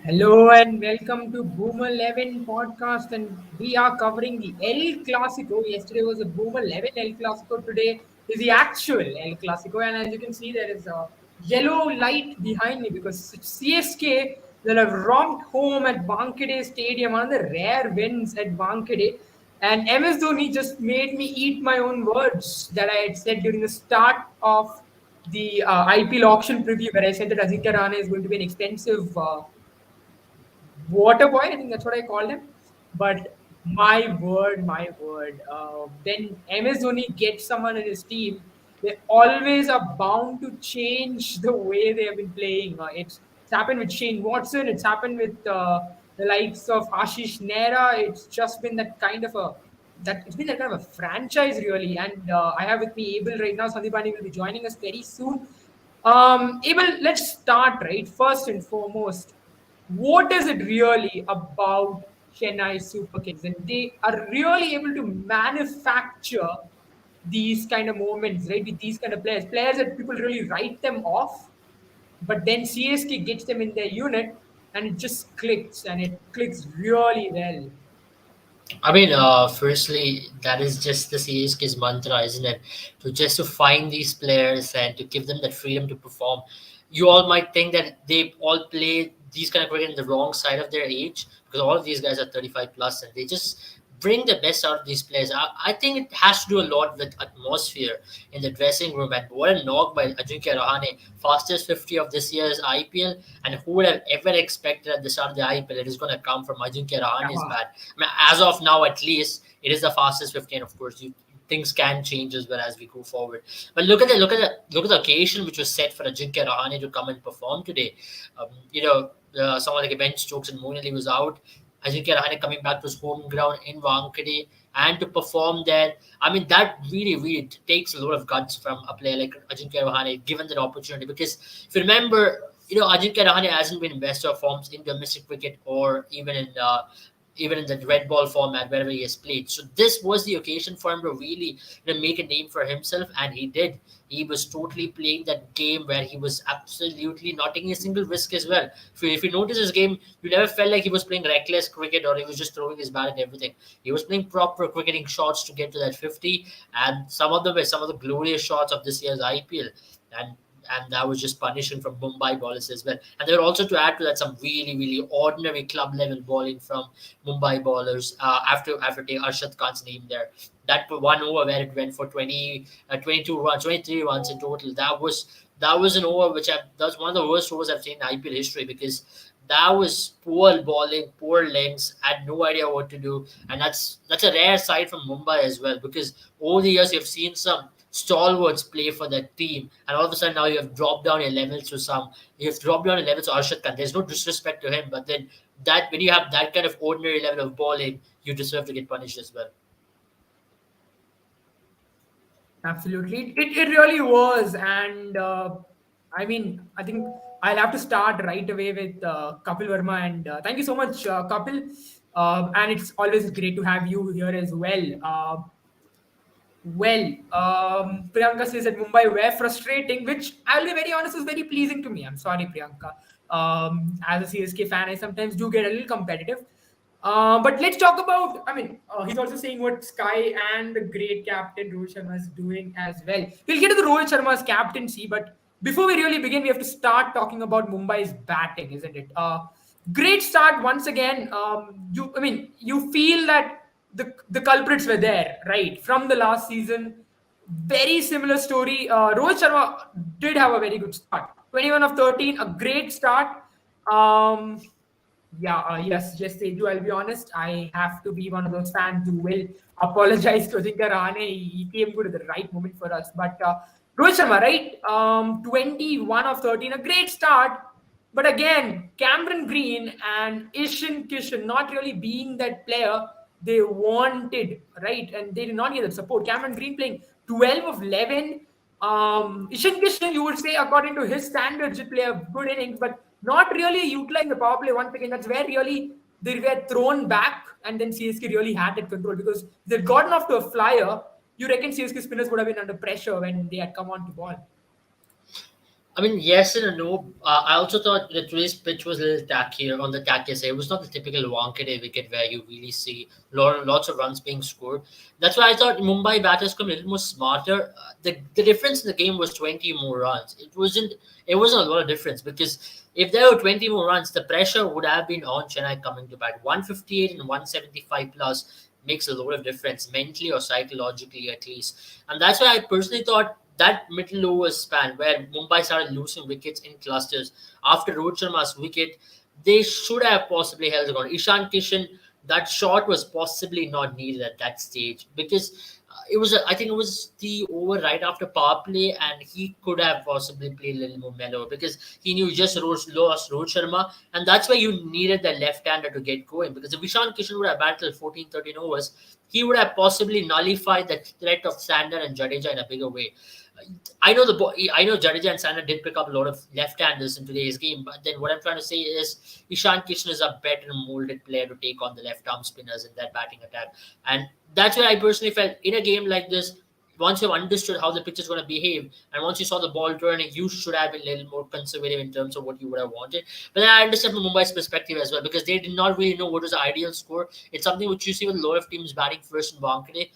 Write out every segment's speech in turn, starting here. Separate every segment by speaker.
Speaker 1: Hello and welcome to Boomer 11 podcast, and we are covering the El Clasico. Yesterday was the Boomer 11 El Clasico. Today is the actual El Clasico, and as you can see, there is a yellow light behind me because it's CSK that have romped home at Wankhede Stadium, one of the rare wins at Wankhede. And MS Dhoni just made me eat my own words that I had said during the start of the IPL auction preview, where I said that Ajinkya Rahane is going to be an expensive water boy. I think that's what I called him. But my word. When MS Dhoni gets someone in his team, they always are bound to change the way they have been playing. It's happened with Shane Watson. It's happened with the likes of Ashish Nehra. It's just been that kind of a that it's been that kind of a franchise really. And I have with me Abel right now. Sandeep Bani will be joining us very soon. Abel, let's start right first and foremost. What is it really about Chennai Super Kings? And they are really able to manufacture these kind of moments, right? With these kind of players that people really write them off, but then CSK gets them in their unit and it just clicks and it clicks really well.
Speaker 2: Firstly, that is just the CSK's mantra, isn't it? To find these players and to give them that freedom to perform. You all might think that they all play these kind of cricket in the wrong side of their age because all of these guys are 35 plus and they just bring the best out of these players. I think it has to do a lot with atmosphere in the dressing room. And what a knock by Ajinkya Rahane, fastest 50 of this year's IPL. And who would have ever expected at the start of the IPL it is going to come from Ajinkya Rahane's
Speaker 1: Yeah.
Speaker 2: bat? As of now, at least, it is the fastest 50, and of course, things can change as well as we go forward. But look at the occasion which was set for Ajinkya Rahane to come and perform today. Some of the bench Stokes and Moeen Ali was out. Ajinkya Rahane coming back to his home ground in Wankhede and to perform there. That really takes a lot of guts from a player like Ajinkya Rahane, given that opportunity. Because if you remember, Ajinkya Rahane hasn't been in best of forms in domestic cricket or even in the red ball format wherever he has played. So this was the occasion for him to really make a name for himself, and he did. He was totally playing that game where he was absolutely not taking a single risk as well. If you notice his game, you never felt like he was playing reckless cricket or he was just throwing his bat at everything. He was playing proper cricketing shots to get to that 50, and some of them were some of the glorious shots of this year's IPL. And that was just punishing from Mumbai bowlers as well. And there were also to add to that some really ordinary club level bowling from Mumbai bowlers after taking Arshad Khan's name there. That one over where it went for 22 runs, 23 runs in total. That was an over that's one of the worst overs I've seen in IPL history because that was poor bowling, poor lengths, had no idea what to do, and that's a rare sight from Mumbai as well because over the years you've seen some stalwarts play for that team, and all of a sudden now you have dropped down your levels to Arshad Khan. There's no disrespect to him, but then that when you have that kind of ordinary level of bowling, you deserve to get punished as well.
Speaker 1: Absolutely. It really was. And I think I'll have to start right away with Kapil Verma. And thank you so much, Kapil. And it's always great to have you here as well. Priyanka says that Mumbai were frustrating, which I'll be very honest is very pleasing to me. I'm sorry, Priyanka. As a CSK fan, I sometimes do get a little competitive. But let's talk about. He's also saying what Sky and the great captain Rohit Sharma is doing as well. We'll get to the Rohit Sharma's captaincy, but before we really begin, we have to start talking about Mumbai's batting, isn't it? Great start once again. You feel that the culprits were there, right? From the last season, very similar story. Rohit Sharma did have a very good start. 21 of 13, a great start. Um, yes, Teju, I'll be honest. I have to be one of those fans who will apologize to Ajinkya Rahane. He came good at the right moment for us. But Rohit Sharma, right? 21 of 13, a great start. But again, Cameron Green and Ishan Kishan not really being that player they wanted, right? And they did not get that support. Cameron Green playing 12 of 11. Ishan Kishan, you would say, according to his standards, should play a good innings, but not really utilizing the power play once again. That's where really they were thrown back, and then CSK really had that control because they'd gotten off to a flyer. You reckon CSK spinners would have been under pressure when they had come on to ball?
Speaker 2: I mean, yes and a no. I also thought that today's pitch was a little tackier on the tackier side. It was not the typical Wankhede wicket where you really see lots of runs being scored. That's why I thought Mumbai batters come a little more smarter. The difference in the game was 20 more runs. It wasn't a lot of difference because if there were 20 more runs, the pressure would have been on Chennai coming to bat. 158 and 175 plus makes a lot of difference mentally or psychologically at least. And that's why I personally thought that middle over span where Mumbai started losing wickets in clusters after Rohit Sharma's wicket, they should have possibly held the ground. Ishan Kishan, that shot was possibly not needed at that stage because I think it was the over right after power play, and he could have possibly played a little more mellow because he knew he just lost Rohit Sharma, and that's why you needed the left-hander to get going. Because if Ishan Kishan would have battled 14, 13 overs, he would have possibly nullified the threat of Sander and Jadeja in a bigger way. I know Jadeja and Sanders did pick up a lot of left-handers in today's game, but then what I'm trying to say is Ishan Kishan is a better molded player to take on the left-arm spinners in that batting attack, and that's where I personally felt in a game like this. Once you've understood how the pitch is going to behave, and once you saw the ball turning, you should have been a little more conservative in terms of what you would have wanted. But then I understand from Mumbai's perspective as well because they did not really know what was the ideal score. It's something which you see with a lot of teams batting first in Wankhede.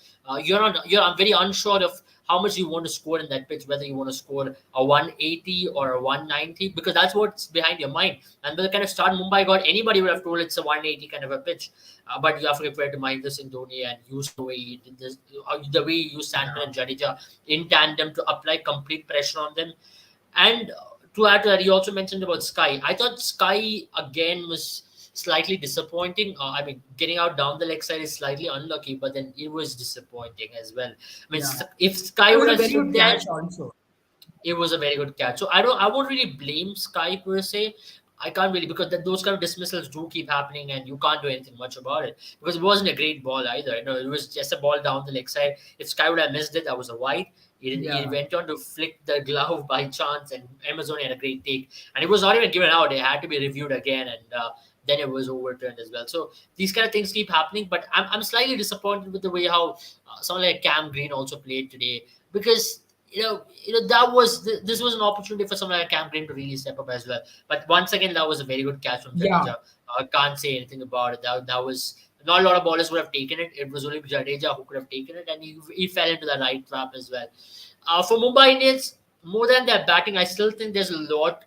Speaker 2: You're very unsure of how much you want to score in that pitch, whether you want to score a 180 or a 190, because that's what's behind your mind. And by the kind of start Mumbai got, anybody would have told it's a 180 kind of a pitch. But you have to prepare to mind this in Dhoni and use the way he did this, the way he used Santner and Jadeja in tandem to apply complete pressure on them. And to add to that, you also mentioned about Sky. I thought Sky again was slightly disappointing. I mean, getting out down the leg side is slightly unlucky, but then it was disappointing as well. I mean,
Speaker 1: Yeah,
Speaker 2: if Sky
Speaker 1: it was
Speaker 2: would
Speaker 1: a
Speaker 2: have
Speaker 1: very
Speaker 2: stood
Speaker 1: good
Speaker 2: there,
Speaker 1: catch also.
Speaker 2: it was a very good catch. So I won't really blame Sky per se. I can't really because those kind of dismissals do keep happening and you can't do anything much about it because it wasn't a great ball either. It was just a ball down the leg side. If Sky would have missed it, that was a wide. He
Speaker 1: Yeah.
Speaker 2: went on to flick the glove by chance, and Amazon had a great take, and it was not even given out. It had to be reviewed again, and then it was overturned as well. So these kind of things keep happening, but I'm slightly disappointed with the way how someone like Cam Green also played today because this was an opportunity for someone like Cam Green to really step up as well. But once again, that was a very good catch from
Speaker 1: Yeah.
Speaker 2: Jadeja. I can't say anything about it. That was not a lot of ballers would have taken it. It was only Jadeja who could have taken it, and he fell into the right trap as well. For Mumbai Indians, more than their batting, I still think there's a lot.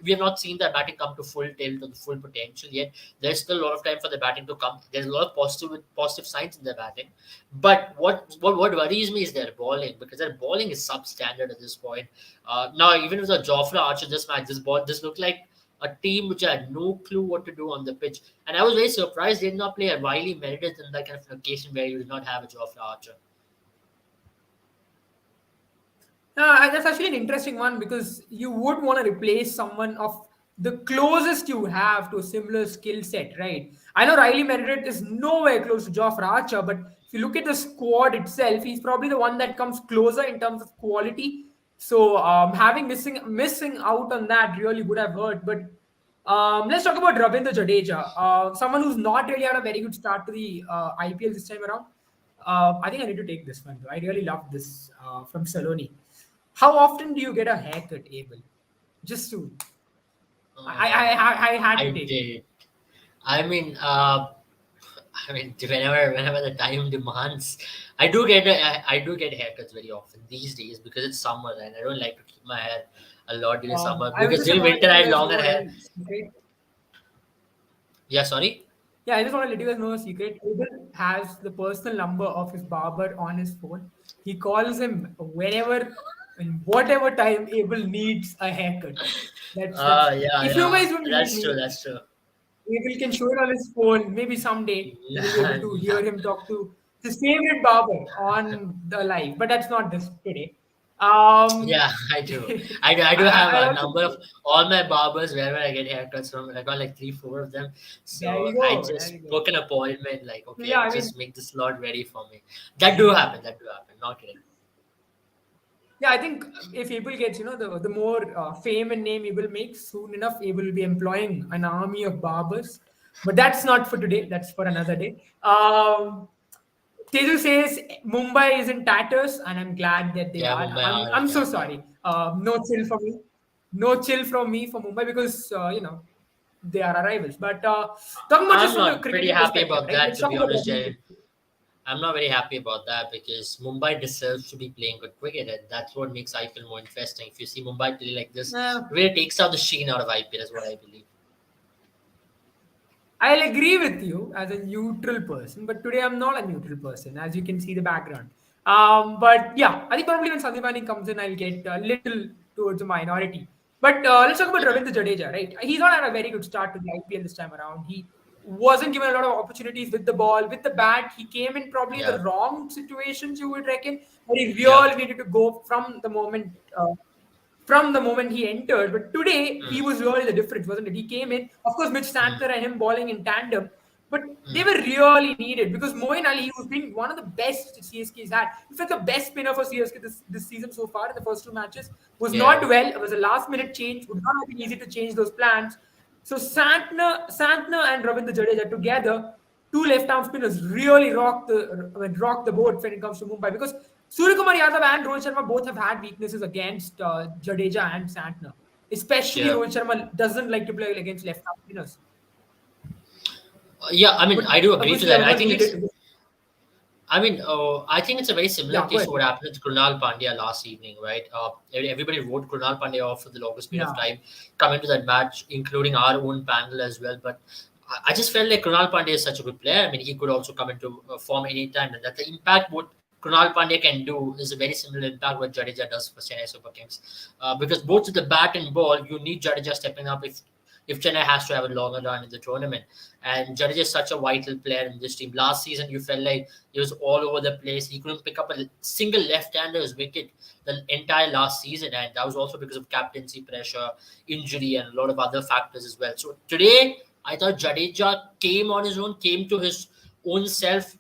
Speaker 2: We have not seen their batting come to full tilt or the full potential yet. There's still a lot of time for the batting to come. There's a lot of positive signs in their batting. But what worries me is their bowling because their bowling is substandard at this point. Now, even with the Jofra Archer this match, this looked like a team which had no clue what to do on the pitch. And I was very surprised they did not play a Riley Meredith in that kind of an occasion where you did not have a Jofra Archer.
Speaker 1: That's actually an interesting one because you would want to replace someone of the closest you have to a similar skill set, right? I know Riley Meredith is nowhere close to Joffrey Archer, but if you look at the squad itself, he's probably the one that comes closer in terms of quality. So having missing out on that really would have hurt. But let's talk about Ravindra Jadeja, someone who's not really had a very good start to the IPL this time around. I think I need to take this one though. I really love this from Saloni. How often do you get a haircut, Abel? Just to, I had to
Speaker 2: I
Speaker 1: take it.
Speaker 2: did. I mean, whenever the time demands, I do get haircuts very often these days because it's summer and I don't like to keep my hair a lot during summer
Speaker 1: I
Speaker 2: because
Speaker 1: just
Speaker 2: during
Speaker 1: want to
Speaker 2: winter
Speaker 1: let
Speaker 2: I
Speaker 1: you
Speaker 2: had
Speaker 1: guys
Speaker 2: longer
Speaker 1: know a
Speaker 2: hair.
Speaker 1: little secret.
Speaker 2: Yeah, sorry.
Speaker 1: Yeah, I just want to let you guys know a secret. Abel has the personal number of his barber on his phone. He calls him whenever, in whatever time Abel needs a haircut. That's.
Speaker 2: Yeah,
Speaker 1: If you
Speaker 2: yeah,
Speaker 1: guys don't believe
Speaker 2: that's true.
Speaker 1: me,
Speaker 2: That's true.
Speaker 1: Abel can show it on his phone. Maybe someday you will be able
Speaker 2: Yeah,
Speaker 1: to
Speaker 2: yeah.
Speaker 1: hear him talk to his favorite barber on the live. But that's not this today. Um,
Speaker 2: Yeah, I do. I do have
Speaker 1: I'll
Speaker 2: a
Speaker 1: also
Speaker 2: number of all my barbers wherever I get haircuts from. I got like three, four of them.
Speaker 1: there
Speaker 2: So
Speaker 1: you
Speaker 2: I
Speaker 1: go, there you
Speaker 2: just
Speaker 1: go.
Speaker 2: book an appointment. Like,
Speaker 1: So yeah,
Speaker 2: okay,
Speaker 1: I mean,
Speaker 2: just make the slot ready for me. That do happen. That do happen. Not kidding.
Speaker 1: yeah, I think if Abel gets, the more fame and name Abel makes, soon enough, Abel will be employing an army of barbers. But that's not for today. That's for another day. Teju says Mumbai is in tatters, and I'm glad that they
Speaker 2: Yeah,
Speaker 1: are.
Speaker 2: Mumbai
Speaker 1: I'm
Speaker 2: are in
Speaker 1: I'm so
Speaker 2: that.
Speaker 1: sorry. No chill for me. no chill from me for Mumbai because they are our rivals. But talking about just
Speaker 2: I'm
Speaker 1: from the
Speaker 2: not pretty
Speaker 1: cricketing
Speaker 2: happy
Speaker 1: perspective,
Speaker 2: about
Speaker 1: right?
Speaker 2: that,
Speaker 1: Let's
Speaker 2: to
Speaker 1: talk
Speaker 2: be
Speaker 1: about
Speaker 2: honest,
Speaker 1: WBW.
Speaker 2: Jay. I'm not very happy about that because Mumbai deserves to be playing good cricket, and that's what makes IPL more interesting. If you see Mumbai play like this,
Speaker 1: Uh,
Speaker 2: it really takes out the sheen out of IPL, is what I believe.
Speaker 1: I'll agree with you as a neutral person, but today I'm not a neutral person, as you can see the background. But yeah, I think probably when Sandipani comes in, I'll get a little towards the minority. But let's talk about
Speaker 2: Yeah,
Speaker 1: Ravindra Jadeja, right? He's not had a very good start to the IPL this time around. He wasn't given a lot of opportunities with the ball, with the bat. He came in probably in the
Speaker 2: yeah,
Speaker 1: wrong situations, you would reckon, but he
Speaker 2: yeah.
Speaker 1: really needed to go from the moment he entered. But today, he
Speaker 2: Mm,
Speaker 1: was really the difference, wasn't it? He came in, of course, Mitch
Speaker 2: mm,
Speaker 1: Santner and him bowling in tandem, but they
Speaker 2: mm.
Speaker 1: were really needed because Moeen Ali, who's been one of the best CSK's had, in fact, the best spinner for CSK this season so far in the first two matches, was not
Speaker 2: Yeah,
Speaker 1: well. It was a last minute change, would not have been easy to change those plans. So Santner and Ravindra Jadeja together, two left-arm spinners, really rock the boat when it comes to Mumbai because Suryakumar Yadav and Rohit Sharma both have had weaknesses against Jadeja and Santner. Especially
Speaker 2: yeah.
Speaker 1: Rohit Sharma doesn't like to play against left-arm spinners.
Speaker 2: Yeah, I mean,
Speaker 1: But
Speaker 2: I do agree to
Speaker 1: obviously,
Speaker 2: that. I
Speaker 1: everyone
Speaker 2: think it's
Speaker 1: needed.
Speaker 2: I think it's a very similar
Speaker 1: Yeah, go
Speaker 2: case to
Speaker 1: ahead.
Speaker 2: what happened with Krunal Pandya last evening, right? Everybody wrote Krunal Pandya off for the longest period of
Speaker 1: Yeah,
Speaker 2: time coming to that match, including our own panel as well. But I just felt like Krunal Pandya is such a good player. I mean, he could also come into form anytime, and that the impact what Krunal Pandya can do is a very similar impact what Jadeja does for Chennai Super Kings. Because both with the bat and ball, you need Jadeja stepping up if Chennai has to have a longer run in the tournament. And Jadeja is such a vital player in this team. Last season, you felt like he was all over the place. He couldn't pick up a single left-hander's wicket the entire last season, and that was also because of captaincy pressure, injury, and a lot of other factors as well. So today, I thought Jadeja came on his own, came to his own self.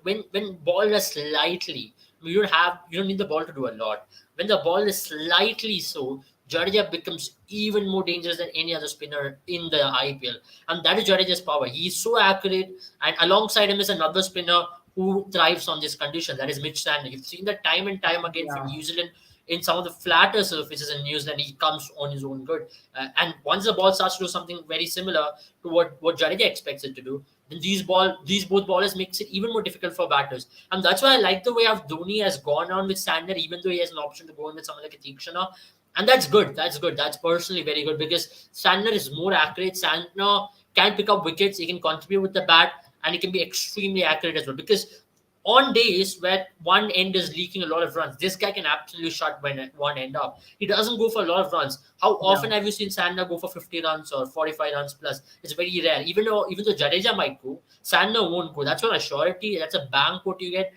Speaker 2: When ball is slightly, you don't need the ball to do a lot. When the ball is slightly so, Jadeja becomes even more dangerous than any other spinner in the IPL, and that is Jadeja's power. He's so accurate, and alongside him is another spinner who thrives on this condition. That is Mitch Santner. You've seen that time and time again for
Speaker 1: yeah,
Speaker 2: New Zealand in some of the flatter surfaces in New Zealand. He comes on his own good, and once the ball starts to do something very similar to what Jadeja expects it to do, then these both ballers makes it even more difficult for batters. And that's why I like the way of Dhoni has gone on with Santner, even though he has an option to go in with someone like a Tikshana. And that's good. That's good. That's personally very good because Santner is more accurate. Santner can pick up wickets. He can contribute with the bat, and he can be extremely accurate as well. Because on days where one end is leaking a lot of runs, this guy can absolutely shut one end up. He doesn't go for a lot of runs. How
Speaker 1: yeah.
Speaker 2: often have you seen Santner go for 50 runs or 45 runs plus? It's very rare. Even though Jadeja might go, Santner won't go. That's one surety. That's a bank what you get.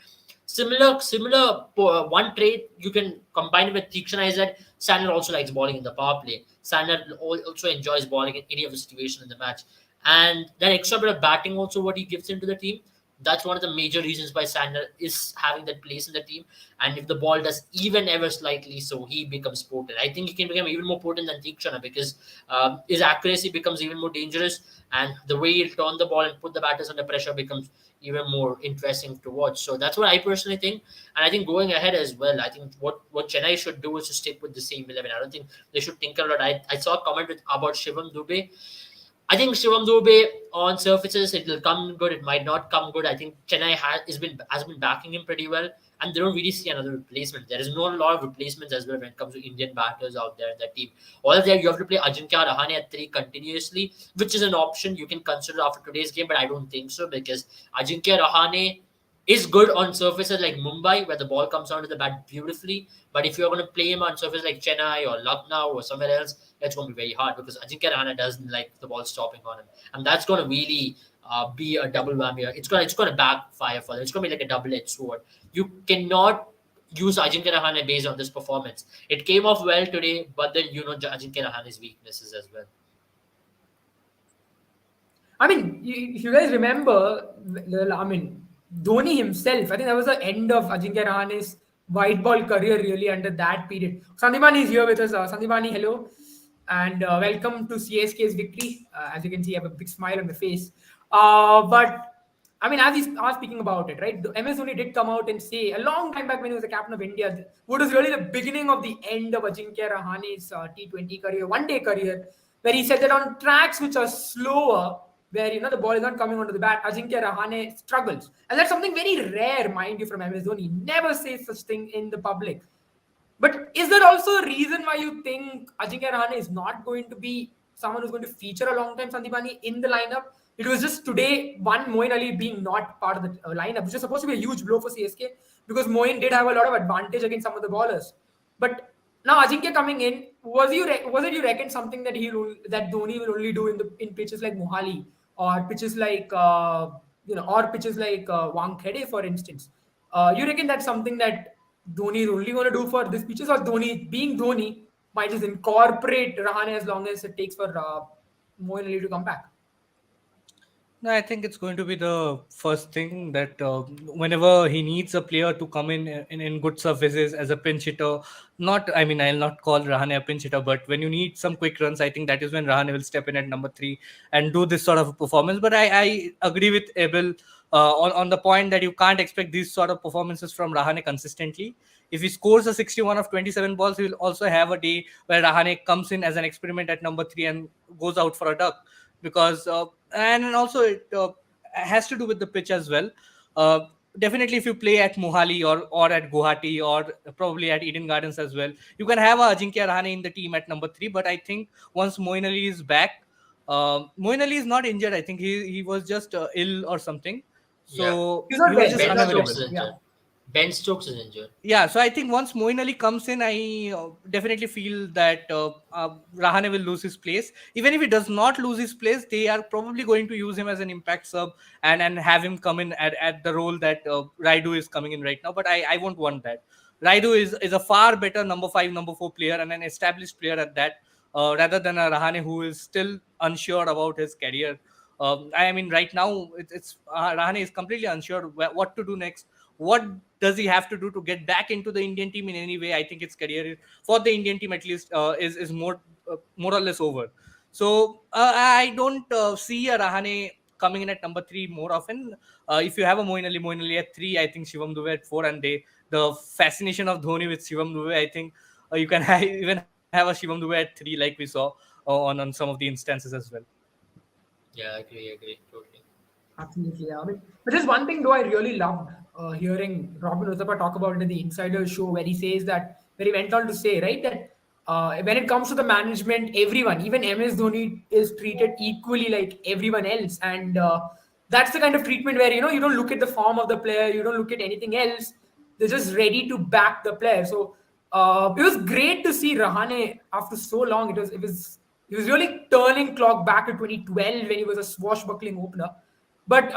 Speaker 2: Similar, one trait you can combine with Tikshana is that Sandler also likes bowling in the power play. Sandler also enjoys bowling in any of the situation in the match. And that extra bit of batting also what he gives into the team. That's one of the major reasons why Sandler is having that place in the team. And if the ball does even ever slightly so, he becomes potent. I think he can become even more potent than Tikshana because his accuracy becomes even more dangerous. And the way he'll turn the ball and put the batters under pressure becomes even more interesting to watch. So that's what I personally think. And I think going ahead as well, I think what Chennai should do is to stick with the same 11. I don't think they should tinker a lot. I saw a comment about Shivam Dubey. I think Shivam Dubey on surfaces it will come good. It might not come good. I think Chennai has been backing him pretty well, and they don't really see another replacement. There is no lot of replacements as well when it comes to Indian batters out there in that team. All of them you have to play Ajinkya Rahane at 3 continuously, which is an option you can consider after today's game, but I don't think so because Ajinkya Rahane is good on surfaces like Mumbai where the ball comes onto the bat beautifully. But if you're going to play him on surfaces like Chennai or Lucknow or somewhere else, it's going to be very hard because Ajinkya Rahane doesn't like the ball stopping on him, and that's going to really be a double whammy. It's going to backfire for them. It's going to be like a double-edged sword. You cannot use Ajinkya Rahane based on this performance. It came off well today, but then Ajinkya Rahane's weaknesses as well.
Speaker 1: I mean, if you guys remember, Dhoni himself, I think that was the end of Ajinkya Rahane's white ball career really under that period. Sandipani is here with us. Sandipani, hello. And welcome to CSK's victory. As you can see, I have a big smile on my face. But I mean, as I was speaking about it, right? MS Dhoni did come out and say a long time back when he was the captain of India, what was really the beginning of the end of Ajinkya Rahane's T20 career, one-day career, where he said that on tracks which are slower, where the ball is not coming onto the bat, Ajinkya Rahane struggles, and that's something very rare, mind you, from MS Dhoni. He never says such thing in the public. But is there also a reason why you think Ajinkya Rahane is not going to be someone who's going to feature a long time Sandipani in the lineup? It was just today one Moeen Ali being not part of the lineup, which is supposed to be a huge blow for CSK because Moeen did have a lot of advantage against some of the bowlers. But now Ajinkya coming in, was it you reckon something that that Dhoni will only do in pitches like Mohali or pitches like Wankhede, for instance? You reckon that's something that Dhoni is only going to do for these pitches, or Dhoni, being Dhoni, might just incorporate Rahane as long as it takes for Moeen Ali to come back?
Speaker 3: No, I think it's going to be the first thing that whenever he needs a player to come in good surfaces as a pinch hitter, not, I mean, I'll not call Rahane a pinch hitter, but when you need some quick runs, I think that is when Rahane will step in at number 3 and do this sort of a performance. But I agree with Abel on the point that you can't expect these sort of performances from Rahane consistently. If he scores a 61 of 27 balls, he will also have a day where Rahane comes in as an experiment at number 3 and goes out for a duck. Because and also it has to do with the pitch as well. Definitely, if you play at Mohali or at Guwahati or probably at Eden Gardens as well, you can have a Ajinkya Rahane in the team at number 3. But I think once Moeen Ali is back, Moeen Ali is not injured. I think he was just ill or something,
Speaker 2: Yeah.
Speaker 3: so
Speaker 1: He's not
Speaker 3: he was
Speaker 1: bench.
Speaker 3: just
Speaker 2: Ben
Speaker 1: He's not
Speaker 3: unavailable.
Speaker 2: Stokes
Speaker 1: bench.
Speaker 2: is
Speaker 1: Yeah.
Speaker 2: injured. Ben Stokes is injured.
Speaker 3: Yeah, so I think once Moeen Ali comes in, I definitely feel that Rahane will lose his place. Even if he does not lose his place, they are probably going to use him as an impact sub and have him come in at the role that Raidu is coming in right now. But I won't want that. Raidu is a far better number 5, number 4 player and an established player at that, rather than a Rahane who is still unsure about his career. I mean, right now, it's Rahane is completely unsure what to do next. What does he have to do to get back into the Indian team in any way? I think his career for the Indian team at least is more or less over. So I don't see a Rahane coming in at number 3 more often. If you have a Moeen Ali at 3, I think Shivam Dube at 4, and the fascination of Dhoni with Shivam Dube, I think you can even have a Shivam Dube at 3 like we saw on some of the instances as well.
Speaker 2: Yeah, I agree, totally.
Speaker 1: Absolutely, yeah. I mean, but there's one thing though I really loved hearing Robin Uthappa talk about it in the Insider show, where he says that, where he went on to say, right, that when it comes to the management, everyone, even MS Dhoni, is treated equally like everyone else, and that's the kind of treatment where you don't look at the form of the player, you don't look at anything else. They're just ready to back the player. So it was great to see Rahane after so long. He was really turning clock back to 2012 when he was a swashbuckling opener. But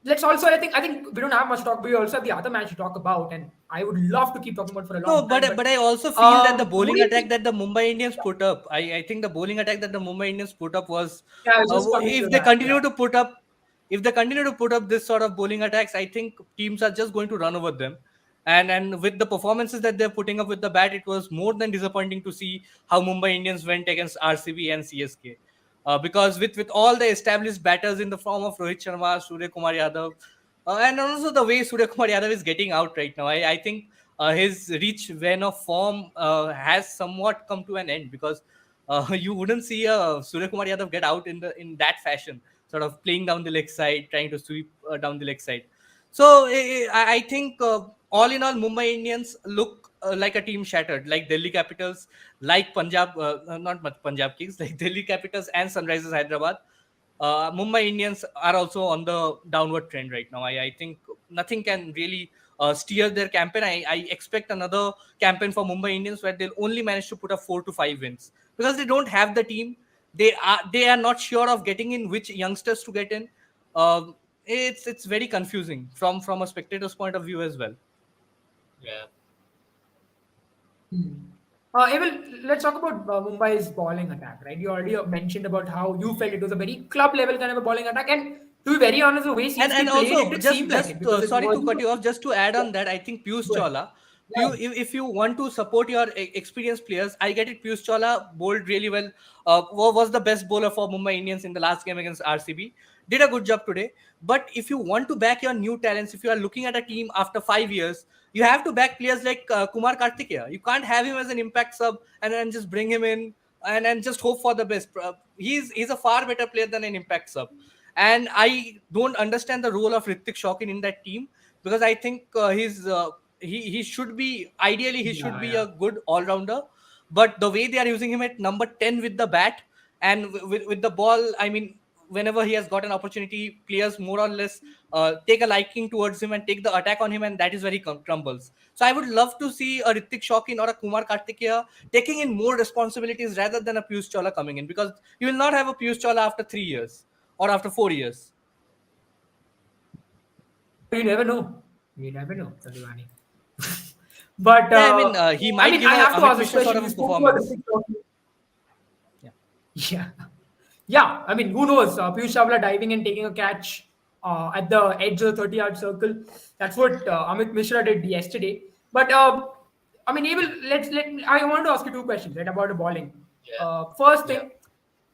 Speaker 1: let's also, I think we don't have much talk, but we also have the other match to talk about, and I would love to keep talking about for a
Speaker 3: No,
Speaker 1: long time.
Speaker 3: but I also feel that the
Speaker 1: What
Speaker 3: bowling
Speaker 1: do you
Speaker 3: attack
Speaker 1: think?
Speaker 3: that the Mumbai Indians put up, I think the bowling attack that the Mumbai Indians put up was,
Speaker 1: Yeah, I was just coming to
Speaker 3: if they
Speaker 1: that. Yeah.
Speaker 3: continue to put up, this sort of bowling attacks, I think teams are just going to run over them. And with the performances that they're putting up with the bat, it was more than disappointing to see how Mumbai Indians went against RCB and CSK. Because with all the established batters in the form of Rohit Sharma, Surya Kumar Yadav, and also the way Surya Kumar Yadav is getting out right now, I think his reach vein of form has somewhat come to an end, because you wouldn't see Surya Kumar Yadav get out in that fashion, sort of playing down the leg side, trying to sweep down the leg side. So I think all in all, Mumbai Indians look like a team shattered, like Delhi Capitals, like Punjab, not much Punjab Kings, like Delhi Capitals and Sunrisers Hyderabad. Mumbai Indians are also on the downward trend right now. I think nothing can really steer their campaign. I expect another campaign for Mumbai Indians where they'll only manage to put up 4 to 5 wins, because they don't have the team. They are not sure of getting in which youngsters to get in. It's very confusing from a spectator's point of view as well.
Speaker 2: Yeah.
Speaker 1: Abel, let's talk about Mumbai's bowling attack, right? You already mentioned about how you felt it was a very club level kind of a bowling attack, and to be very honest, the way
Speaker 3: And
Speaker 1: CSK played, it
Speaker 3: also
Speaker 1: did
Speaker 3: just
Speaker 1: seem like
Speaker 3: just
Speaker 1: it because it
Speaker 3: sorry to
Speaker 1: wasn't.
Speaker 3: cut you off. Just to add on that, I think Piyush
Speaker 1: Go ahead.
Speaker 3: Chawla if you want to support your experienced players, I get it. Piyush Chawla bowled really well. Was the best bowler for Mumbai Indians in the last game against RCB. Did a good job today. But if you want to back your new talents, if you are looking at a team after 5 years, you have to back players like Kumar Kartikeya. You can't have him as an impact sub and then just bring him in and just hope for the best. He's a far better player than an impact sub. And I don't understand the role of Ritik Shawkin in that team, because I think he should be, ideally he should
Speaker 1: Yeah,
Speaker 3: be
Speaker 1: yeah.
Speaker 3: a good all-rounder. But the way they are using him at number 10 with the bat and with the ball, I mean, whenever he has got an opportunity, players more or less take a liking towards him and take the attack on him, and that is where he crumbles. So I would love to see a Ritik Shawkin or a Kumar Kartikeya taking in more responsibilities rather than a Piyush Chawla coming in, because you will not have a Piyush Chawla after 3 years or after 4 years.
Speaker 1: You never know. You never know, Tadivani. But
Speaker 3: Yeah, I mean, he
Speaker 1: I
Speaker 3: might
Speaker 1: mean,
Speaker 3: give
Speaker 1: I
Speaker 3: a
Speaker 1: have to
Speaker 3: Amit
Speaker 1: ask this
Speaker 3: Mishra sort
Speaker 1: question.
Speaker 3: of
Speaker 1: You
Speaker 3: a
Speaker 1: spoke about
Speaker 3: performance.
Speaker 1: Ritik Shawkin.
Speaker 3: Yeah.
Speaker 1: Yeah. Yeah, I mean, who knows? Piyush Chawla diving and taking a catch at the edge of the 30-yard circle. That's what Amit Mishra did yesterday. But I mean, Abel, I want to ask you two questions, right, about the bowling.
Speaker 2: Yeah,
Speaker 1: First
Speaker 2: yeah,
Speaker 1: thing,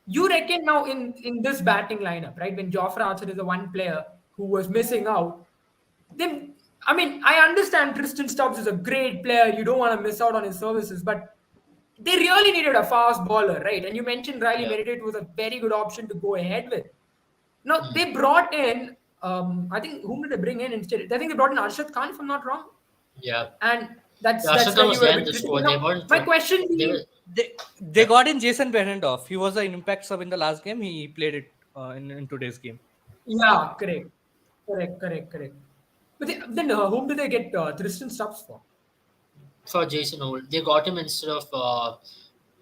Speaker 1: you reckon now in this batting lineup, right, when Jofra Archer is the one player who was missing out, then I mean, I understand Tristan Stubbs is a great player. You don't want to miss out on his services, but they really needed a fast bowler, right? And you mentioned Riley
Speaker 2: yeah.
Speaker 1: Meredith was a very good option to go ahead with. Now
Speaker 2: Hmm.
Speaker 1: they brought in, I think whom did they bring in instead? I think they brought in Arshad Khan, if I'm not wrong,
Speaker 2: Yeah.
Speaker 1: and
Speaker 2: Yeah,
Speaker 1: that's
Speaker 2: Ashokar
Speaker 1: where you
Speaker 2: was
Speaker 1: were a
Speaker 2: there in
Speaker 1: bit
Speaker 2: the
Speaker 1: critical.
Speaker 2: score. They
Speaker 1: Now
Speaker 2: weren't.
Speaker 1: my question
Speaker 2: They were.
Speaker 1: being,
Speaker 3: They
Speaker 2: Yeah.
Speaker 3: got in Jason Behrendorff. He was an impact sub in the last game. He played it in today's game.
Speaker 1: yeah, correct. But then whom do they get Tristan Stubbs for?
Speaker 2: For Jason Holt, they got him instead of.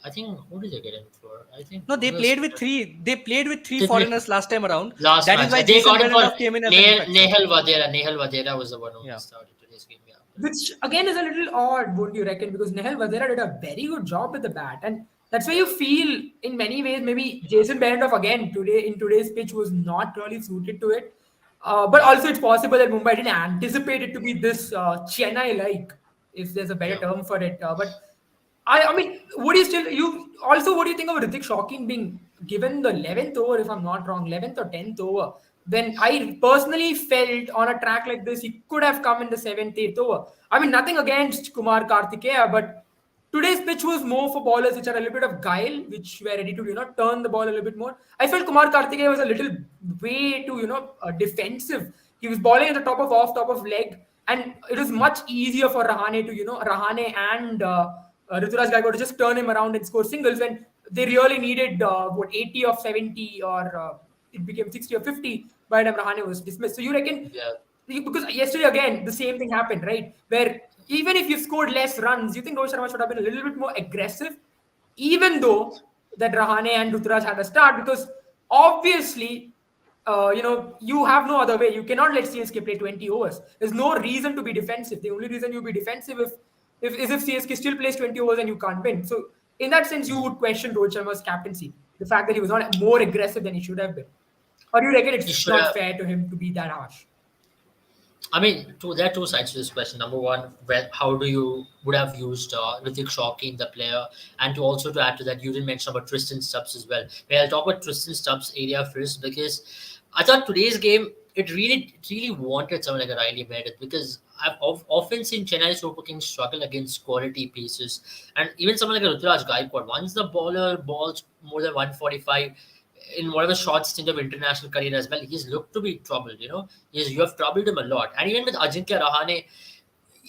Speaker 2: I think who did they get him for? I think
Speaker 3: No,
Speaker 2: who was
Speaker 3: they played with three
Speaker 2: they play,
Speaker 3: foreigners last time around.
Speaker 2: last
Speaker 3: That is
Speaker 2: match.
Speaker 3: why
Speaker 2: They
Speaker 3: Jason
Speaker 2: got him for
Speaker 3: Behrendorff came in as an impact sub.
Speaker 2: Nehal Vadera. Nehal Vadera was the one who
Speaker 3: Yeah.
Speaker 2: missed out in today's game. Yeah.
Speaker 1: Which again is a little odd, wouldn't you reckon? Because Nehal Vadera did a very good job with the bat, and that's why you feel in many ways maybe Jason Behrendorff again today in today's pitch was not really suited to it. But
Speaker 2: Yeah.
Speaker 1: also it's possible that Mumbai didn't anticipate it to be this Chennai like, if there's a better
Speaker 2: Yeah.
Speaker 1: term for it. But I mean, would you still you also what do you think of Ritik Shawkin being given the 11th over, if I'm not wrong, 11th or 10th over? When I personally felt on a track like this, he could have come in the 7th, 8th over. I mean, nothing against Kumar Kartikeya, but today's pitch was more for bowlers which are a little bit of guile, which were ready to turn the ball a little bit more. I felt Kumar Kartikeya was a little way too defensive. He was bowling at the top of leg, and it was much easier for Rahane to Rahane and Rituraj Gaikwad to just turn him around and score singles when they really needed 80 of 70 or it became 60 or 50 by the time Rahane was dismissed. So you reckon
Speaker 2: Yeah.
Speaker 1: because yesterday again the same thing happened, right? Where even if you scored less runs, you think Rohit Sharma should have been a little bit more aggressive, even though that Rahane and Ruturaj had a start, because obviously, you have no other way. You cannot let CSK play 20 overs. There's no reason to be defensive. The only reason you'll be defensive if CSK still plays 20 overs and you can't win. So in that sense, you would question Rohit Sharma's captaincy, the fact that he was not more aggressive than he should have been. Or do you reckon
Speaker 2: He
Speaker 1: it's
Speaker 2: should
Speaker 1: not
Speaker 2: have.
Speaker 1: fair to him to be that harsh?
Speaker 2: I mean, there are two sides to this question. Number one, how do you would have used Ritik Shawkin, the player, and to add to that, you didn't mention about Tristan Stubbs as well. Well, I'll talk about Tristan Stubbs' area first because I thought today's game it really wanted someone like a Riley Meredith because I've often seen Chennai Super Kings struggle against quality pieces, and even someone like a Ruturaj Gaikwad. Once the bowler balls more than 145 in whatever short stint of international career as well, he's looked to be troubled. You have troubled him a lot. And even with Ajinkya Rahane,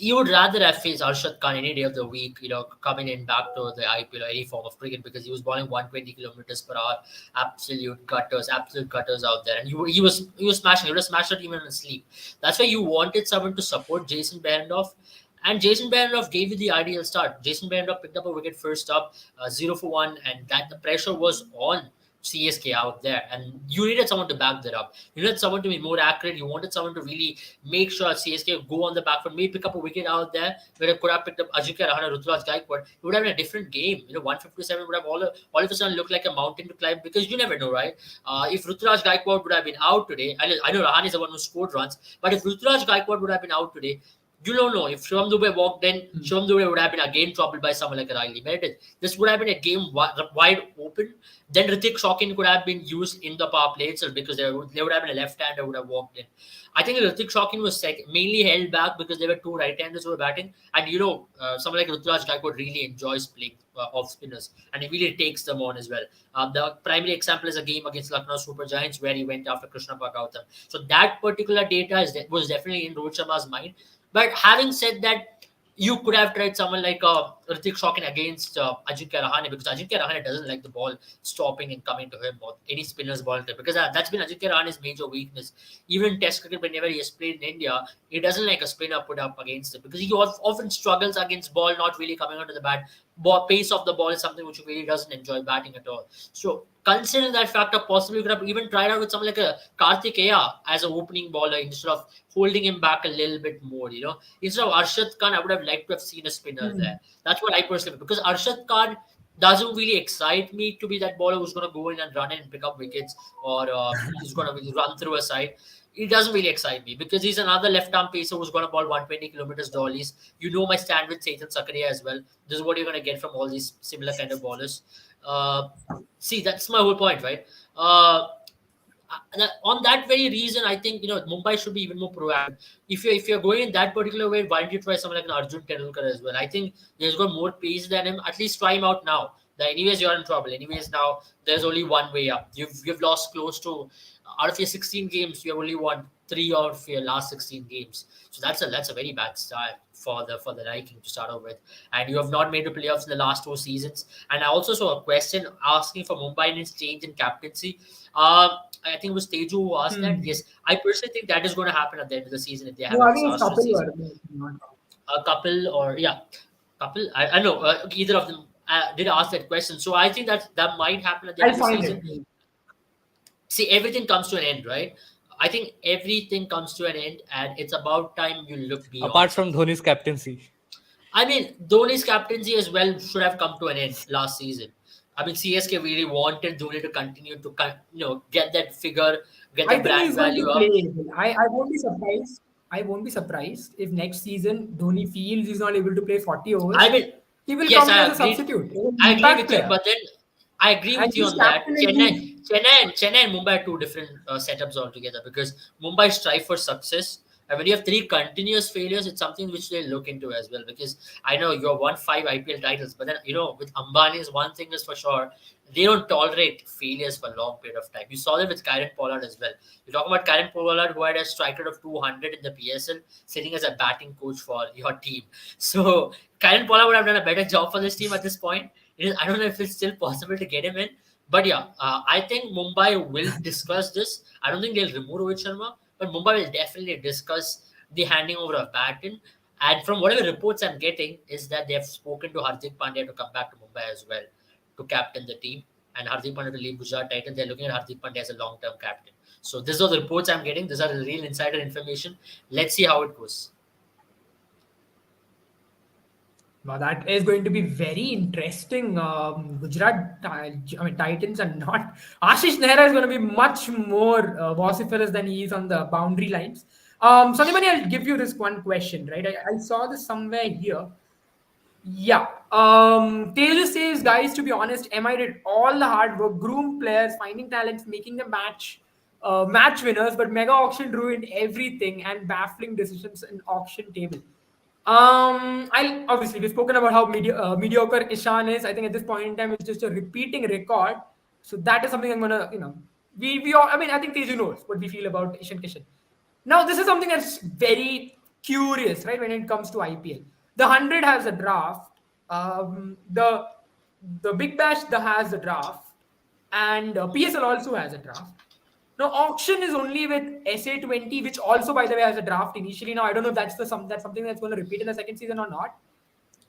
Speaker 2: you would rather have faced Arshad Khan any day of the week, coming in back to the IPL or any form of cricket because he was bowling 120 kilometers per hour, absolute cutters out there, and he was smashing. He would have smashed it even in his sleep. That's why you wanted someone to support Jason Behrendorff. And Jason Behrendorff gave you the ideal start. Jason Behrendorff picked up a wicket first up, 0 for 1, and that the pressure was on CSK out there, and you needed someone to back that up. You needed someone to be more accurate. You wanted someone to really make sure CSK go on the back foot, maybe pick up a wicket out there where it could have picked up Ajinkya Rahane, Ruturaj Gaikwad. It would have been a different game. 157 would have all of a sudden looked like a mountain to climb because you never know, right? If Ruturaj Gaikwad would have been out today, I know Rahane is the one who scored runs, but if Ruturaj Gaikwad would have been out today, You don't know if Shivam Dube walked in, Shivam Dube would have been again troubled by someone like Riley Meredith. This would have been a game wide open. Then Ritik Shawkin could have been used in the power play itself because there would have been a left-hander would have walked in. I think Ritik Shawkin was mainly held back because there were two right-handers who were batting. And someone like Ruturaj Gaikwad really enjoys playing off spinners and he really takes them on as well. The primary example is a game against Lucknow Super Giants where he went after Krishna Gautam. So that particular data was definitely in Rohit Sharma's mind. But having said that, you could have tried someone like Ritik Shawkin against Ajinkya Rahane because Ajinkya Rahane doesn't like the ball stopping and coming to him or any spinner's ball to him because that's been Ajinkya Rahane's major weakness. Even in Test cricket, whenever he has played in India, he doesn't like a spinner put up against it because he often struggles against ball not really coming onto the bat. Pace of the ball is something which he really doesn't enjoy batting at all. So considering that factor, possibly you could have even tried out with someone like a Karthikeya as an opening bowler instead of holding him back a little bit more. Instead of Arshad Khan, I would have liked to have seen a spinner there. That's what I personally, because Arshad Khan doesn't really excite me to be that bowler who's going to go in and run in and pick up wickets or he's going to run through a side. It doesn't really excite me because he's another left-arm pacer who's going to ball 120 kilometers dollies. My stand with Satan Sakaria as well. This is what you're going to get from all these similar kind of bowlers. See, that's my whole point, right? On that very reason, I think Mumbai should be even more proactive. If you're going in that particular way, why don't you try someone like an Arjun Tendulkar as well? I think he's got more pace than him. At least try him out now. Anyways, you're in trouble. Anyways, now there's only one way up. You've lost close to out of your 16 games, you have only won 3 out of your last 16 games. So that's a very bad start for the Viking to start off with. And you have not made the playoffs in the last 2 seasons. And I also saw a question asking for Mumbai Indians change in captaincy. I think it was Teju who asked that. Yes, I personally think that is going to happen at the end of the season if they have
Speaker 1: No,
Speaker 2: a
Speaker 1: I think it's
Speaker 2: disastrous
Speaker 1: couple.
Speaker 2: season. A couple or couple. I know either of them did ask that question. So I think that might happen at the end of the season. See, everything comes to an end, right? I think everything comes to an end, and it's about time you look beyond.
Speaker 3: Apart from Dhoni's captaincy.
Speaker 2: I mean, Dhoni's captaincy as well should have come to an end last season. I mean, CSK really wanted Dhoni to continue to, get that figure, get the brand value up.
Speaker 1: I won't be surprised. I won't be surprised if next season Dhoni feels he's not able to play 40 overs.
Speaker 2: I mean,
Speaker 1: he will come as a substitute.
Speaker 2: I agree with you, but then I agree with you on that. Chennai and Mumbai are two different setups altogether because Mumbai strive for success. And when you have 3 continuous failures, it's something which they look into as well. Because I know you've won 5 IPL titles, but then, with Ambani's one thing is for sure, they don't tolerate failures for a long period of time. You saw that with Kieran Pollard as well. You talk about Kieran Pollard, who had a strike rate of 200 in the PSL, sitting as a batting coach for your team. So Kieran Pollard would have done a better job for this team at this point. I don't know if it's still possible to get him in. But I think Mumbai will discuss this. I don't think they'll remove Rohit Sharma. But Mumbai will definitely discuss the handing over of baton. And from whatever reports I'm getting is that they have spoken to Hardik Pandya to come back to Mumbai as well to captain the team. And Hardik Pandya to leave Gujarat Titans. They're looking at Hardik Pandya as a long-term captain. So these are the reports I'm getting. These are the real insider information. Let's see how it goes.
Speaker 1: Now that is going to be very interesting. Gujarat, Titans are not. Ashish Nehra is going to be much more vociferous than he is on the boundary lines. Sandeep, I'll give you this one question, right? I saw this somewhere here. Yeah. Taylor says, guys, to be honest, MI did all the hard work, groomed players, finding talents, making them match winners, but mega auction ruined everything and baffling decisions in auction table. We've spoken about how mediocre Ishan is. I think at this point in time, it's just a repeating record. So that is something I'm gonna, we all. I mean, I think Teju knows what we feel about Ishan Kishan. Now, this is something that's very curious, right? When it comes to IPL, the 100 has a draft. The Big Bash has a draft, and PSL also has a draft. Now, auction is only with SA20, which also, by the way, has a draft initially. Now, I don't know if that's something that's going to repeat in the second season or not.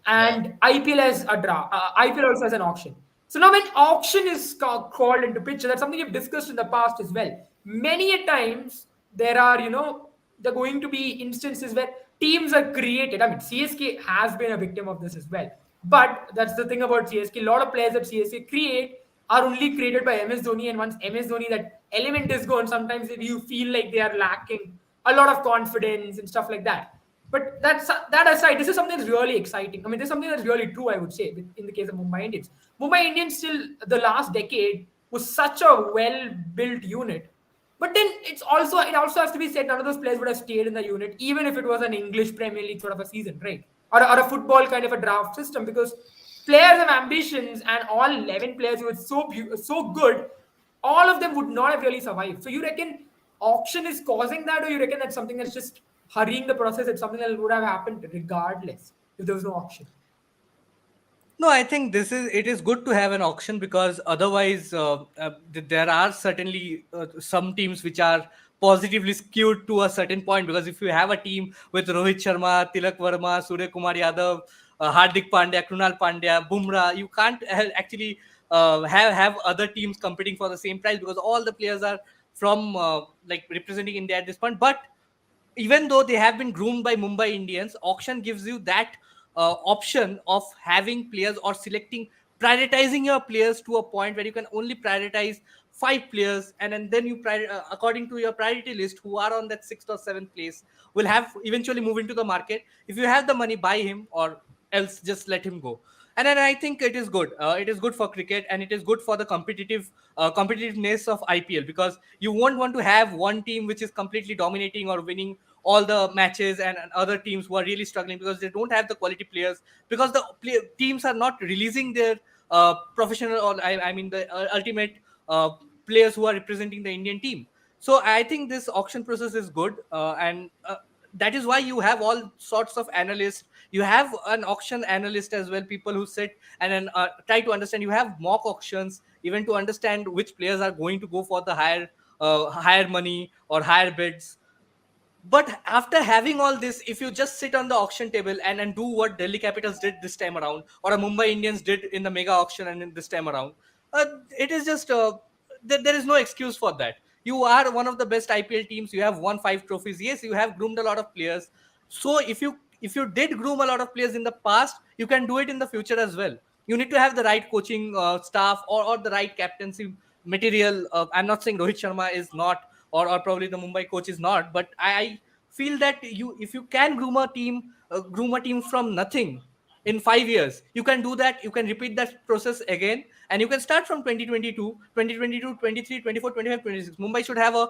Speaker 1: And IPL has a draft. IPL also has an auction. So now when auction is called into picture, that's something we've discussed in the past as well. Many a times, there are, there are going to be instances where teams are created. I mean, CSK has been a victim of this as well. But that's the thing about CSK. A lot of players that CSK create are only created by MS Dhoni, and once MS Dhoni, that element is gone, sometimes you feel like they are lacking a lot of confidence and stuff like that. But that aside, this is something that's really exciting. I mean, this is something that's really true, I would say, in the case of Mumbai Indians. Mumbai Indians still, the last decade, was such a well-built unit. But then it also has to be said, none of those players would have stayed in the unit, even if it was an English Premier League sort of a season, right? Or a football kind of a draft system, because players have ambitions, and all 11 players who were so good, all of them would not have really survived. So you reckon auction is causing that, or you reckon that's something that's just hurrying the process? It's something that would have happened regardless if there was no auction.
Speaker 3: No, I think it is good to have an auction, because otherwise there are certainly some teams which are positively skewed to a certain point. Because if you have a team with Rohit Sharma, Tilak Verma, Surya Kumar Yadav, Hardik Pandya, Krunal Pandya, Bumrah, you can't actually have other teams competing for the same price, because all the players are from like representing India at this point. But even though they have been groomed by Mumbai Indians, auction gives you that option of having players, or prioritizing your players to a point where you can only prioritize 5 players, and then according to your priority list, who are on that 6th or 7th place, will have eventually move into the market. If you have the money, buy him, or else just let him go. And then I think it is good. It is good for cricket, and it is good for the competitiveness of IPL, because you won't want to have one team which is completely dominating or winning all the matches, and other teams who are really struggling because they don't have the quality players, because teams are not releasing their professional, or I mean the ultimate uh, players who are representing the Indian team. So I think this auction process is good, and that is why you have all sorts of analysts. You have an auction analyst as well, people who sit and then try to understand. You have mock auctions even to understand which players are going to go for the higher money or higher bids. But after having all this, if you just sit on the auction table and do what Delhi Capitals did this time around, or a Mumbai Indians did in the mega auction and in this time around, it is just there is no excuse for that. You are one of the best IPL teams. You have won 5 trophies. Yes, you have groomed a lot of players. So if you did groom a lot of players in the past, you can do it in the future as well. You need to have the right coaching staff, or the right captaincy material. I'm not saying Rohit Sharma is not, or probably the Mumbai coach is not, but I feel that if you can groom a team from nothing in 5 years, you can do that. You can repeat that process again, and you can start from 2022, 2022, 23, 24, 25, 26. Mumbai should have a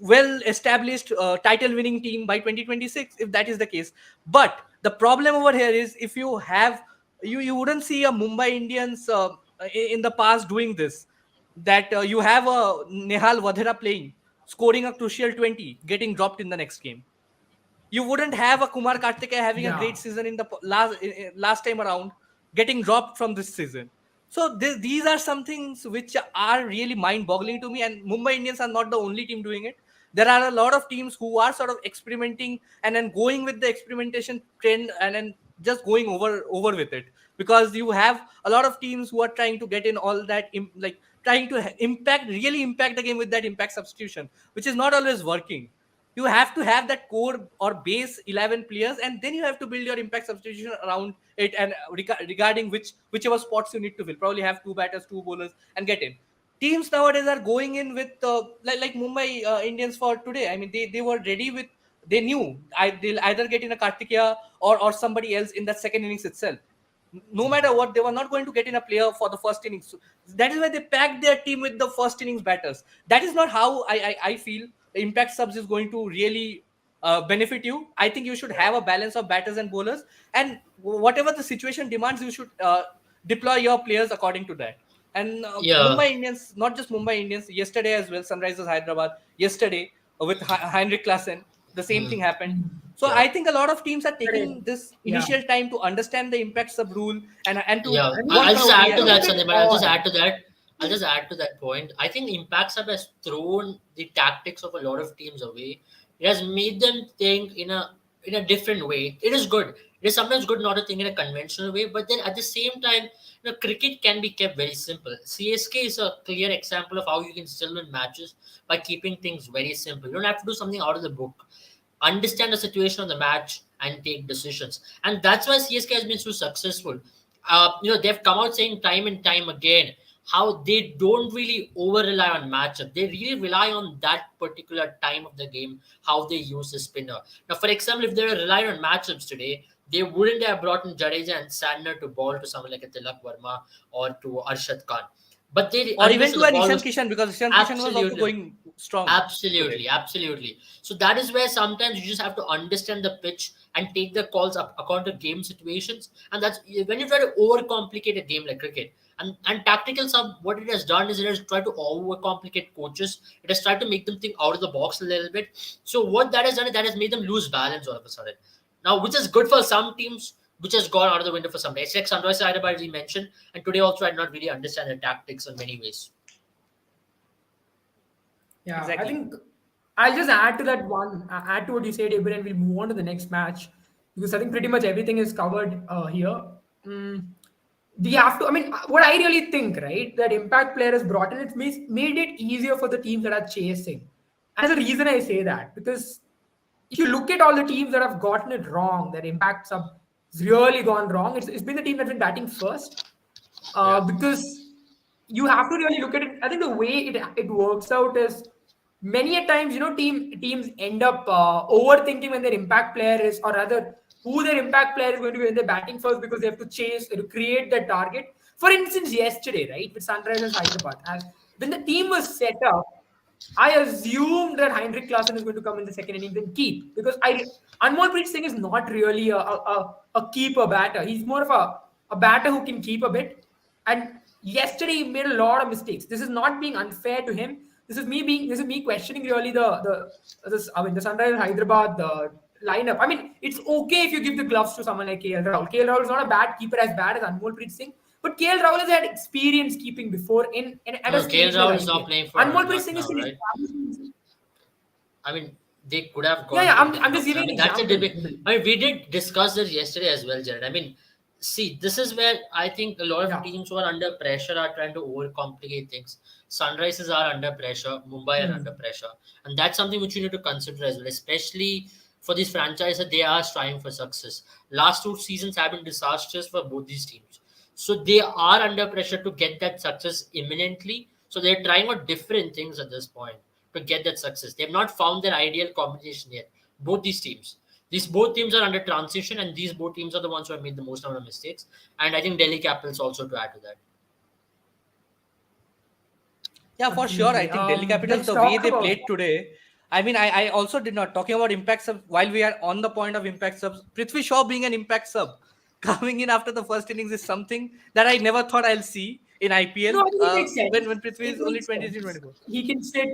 Speaker 3: well established title winning team by 2026, if that is the case. But the problem over here is, if you have you wouldn't see a Mumbai Indians in the past doing this, that you have a Nehal Vadera playing, scoring a crucial 20, getting dropped in the next game. You wouldn't have a Kumar Kartikeya having a great
Speaker 1: Yeah.
Speaker 3: season in the last time around, getting dropped from this season. So these are some things which are really mind-boggling to me. And Mumbai Indians are not the only team doing it. There are a lot of teams who are sort of experimenting and then going with the experimentation trend, and then just going over with it, because you have a lot of teams who are trying to get in all that like trying to really impact the game with that impact substitution, which is not always working. You have to have that core or base 11 players, and then you have to build your impact substitution around it, and regarding whichever spots you need to fill, probably have 2 batters, 2 bowlers, and get in. Teams nowadays are going in with like Mumbai Indians for today. I mean, they were ready with, they knew they'll either get in a Kartikeya or somebody else in that second innings itself. No matter what, they were not going to get in a player for the first innings. So that is why they packed their team with the first innings batters. That is not how I feel impact subs is going to really benefit you. I think you should have a balance of batters and bowlers, and whatever the situation demands, you should deploy your players according to that. And
Speaker 2: Yeah.
Speaker 3: Mumbai Indians, not just Mumbai Indians, yesterday as well, Sunrisers Hyderabad, yesterday with Heinrich Klassen, the same thing
Speaker 2: Mm,
Speaker 3: happened.
Speaker 1: Mm.
Speaker 3: So
Speaker 2: yeah.
Speaker 3: I think a lot of teams are
Speaker 1: Correct.
Speaker 3: taking this
Speaker 1: Yeah.
Speaker 3: initial time to understand the impact sub rule, and to
Speaker 2: Yeah,
Speaker 1: I mean,
Speaker 3: work
Speaker 2: I'll just
Speaker 3: out
Speaker 2: add to
Speaker 1: look
Speaker 2: that,
Speaker 1: at it
Speaker 2: Sandeep. But I'll just
Speaker 1: all.
Speaker 2: add to that. I'll just add to that point. I think Impact Sub has thrown the tactics of a lot of teams away. It has made them think in a different way. It is good. It is sometimes good not to think in a conventional way, but then at the same time, cricket can be kept very simple. CSK is a clear example of how you can still win matches by keeping things very simple. You don't have to do something out of the book. Understand the situation of the match and take decisions. And that's why CSK has been so successful. They've come out saying time and time again how they don't really over rely on matchup. They really rely on that particular time of the game, how they use the spinner. Now, for example, if they were relying on matchups today, they wouldn't have brought in Jadeja and Sandner to bowl to someone like a Tilak Verma or to Arshad Khan. But they,
Speaker 3: Or
Speaker 2: unless
Speaker 3: even to
Speaker 2: the
Speaker 3: an
Speaker 2: ball
Speaker 3: Ishan
Speaker 2: was
Speaker 3: Kishan, because Ishan Kishan was also
Speaker 2: absolutely.
Speaker 3: going strong today.
Speaker 2: Absolutely. So that is where sometimes you just have to understand the pitch and take the calls up according to game situations. And that's when you try to overcomplicate a game like cricket. And tactical sub, what it has done is it has tried to overcomplicate coaches. It has tried to make them think out of the box a little bit. So what that has done is that has made them lose balance all of a sudden. Now, which is good for some teams, which has gone out of the window for some days. Like Sunrise Hyderabad, as we mentioned, and today also I did not really understand the tactics in many ways.
Speaker 1: Yeah, I
Speaker 3: Exactly.
Speaker 1: think I'll just add to that one, add to what you said, Abel, and we'll move on to the next match because I think pretty much everything is covered here. Mm, we have to, I mean, what I really think, right, that impact player has brought in, it's made it easier for the teams that are chasing. And there's a reason I say that because if you look at all the teams that have gotten it wrong, that impact sub has really gone wrong, it's been the team that's been batting first
Speaker 2: Yeah.
Speaker 1: because you have to really look at it. I think the way it works out is many a times, teams end up overthinking when their impact player is, or rather, who their impact player is going to be when they're batting first because they have to chase to create the target. For instance, yesterday, right, with Sunrisers Hyderabad, as when the team was set up, I assumed that Heinrich Klaasen is going to come in the second innings and keep because Anmolpreet Singh is not really a keeper batter. He's more of a batter who can keep a bit. And yesterday he made a lot of mistakes. This is not being unfair to him. This is me questioning really the Sunrisers Hyderabad lineup. I mean, it's okay if you give the gloves to someone like KL Rahul. KL Rahul is not a bad keeper as bad as Anmolpreet Singh, but KL Rahul has had experience keeping before at a
Speaker 2: No, KL
Speaker 1: stage like
Speaker 2: Rahul is not
Speaker 1: IPL.
Speaker 2: playing for
Speaker 1: Anmolpreet
Speaker 2: Luck
Speaker 1: Singh is
Speaker 2: now,
Speaker 1: still
Speaker 2: right?
Speaker 1: established.
Speaker 2: I mean, they could have
Speaker 1: Yeah,
Speaker 2: gone
Speaker 1: yeah.
Speaker 2: for
Speaker 1: I'm
Speaker 2: different
Speaker 1: just
Speaker 2: options. I
Speaker 1: giving an
Speaker 2: mean, that's a
Speaker 1: example.
Speaker 2: debate. I mean, we did discuss this yesterday as well, Jared. I mean, see, this is where I think a lot of
Speaker 1: Yeah.
Speaker 2: teams who are under pressure are trying to overcomplicate things. Sunrises are under pressure, Mumbai are under
Speaker 1: Hmm.
Speaker 2: pressure, and that's something which you need to consider as well, especially for these franchises. They are striving for success. Last two seasons have been disastrous for both these teams, so they are under pressure to get that success imminently. So they're trying out different things at this point to get that success. They've not found their ideal combination yet. Both these teams. These both teams are under transition, and these both teams are the ones who have made the most amount of mistakes. And I think Delhi Capitals also to add to that.
Speaker 3: Yeah, for sure. I
Speaker 1: Absolutely.
Speaker 3: think Delhi Capitals,
Speaker 1: Let's
Speaker 3: the way
Speaker 1: talk
Speaker 3: they
Speaker 1: about
Speaker 3: played today, I mean, I also did not talking about impact subs while we are on the point of impact subs. Prithvi Shaw being an impact sub coming in after the first innings is something that I never thought I'll see in IPL.
Speaker 1: No, I think it makes
Speaker 3: When
Speaker 1: sense.
Speaker 3: Prithvi
Speaker 1: It
Speaker 3: is only
Speaker 1: makes
Speaker 3: 23,
Speaker 1: sense.
Speaker 3: 24.
Speaker 1: He can sit.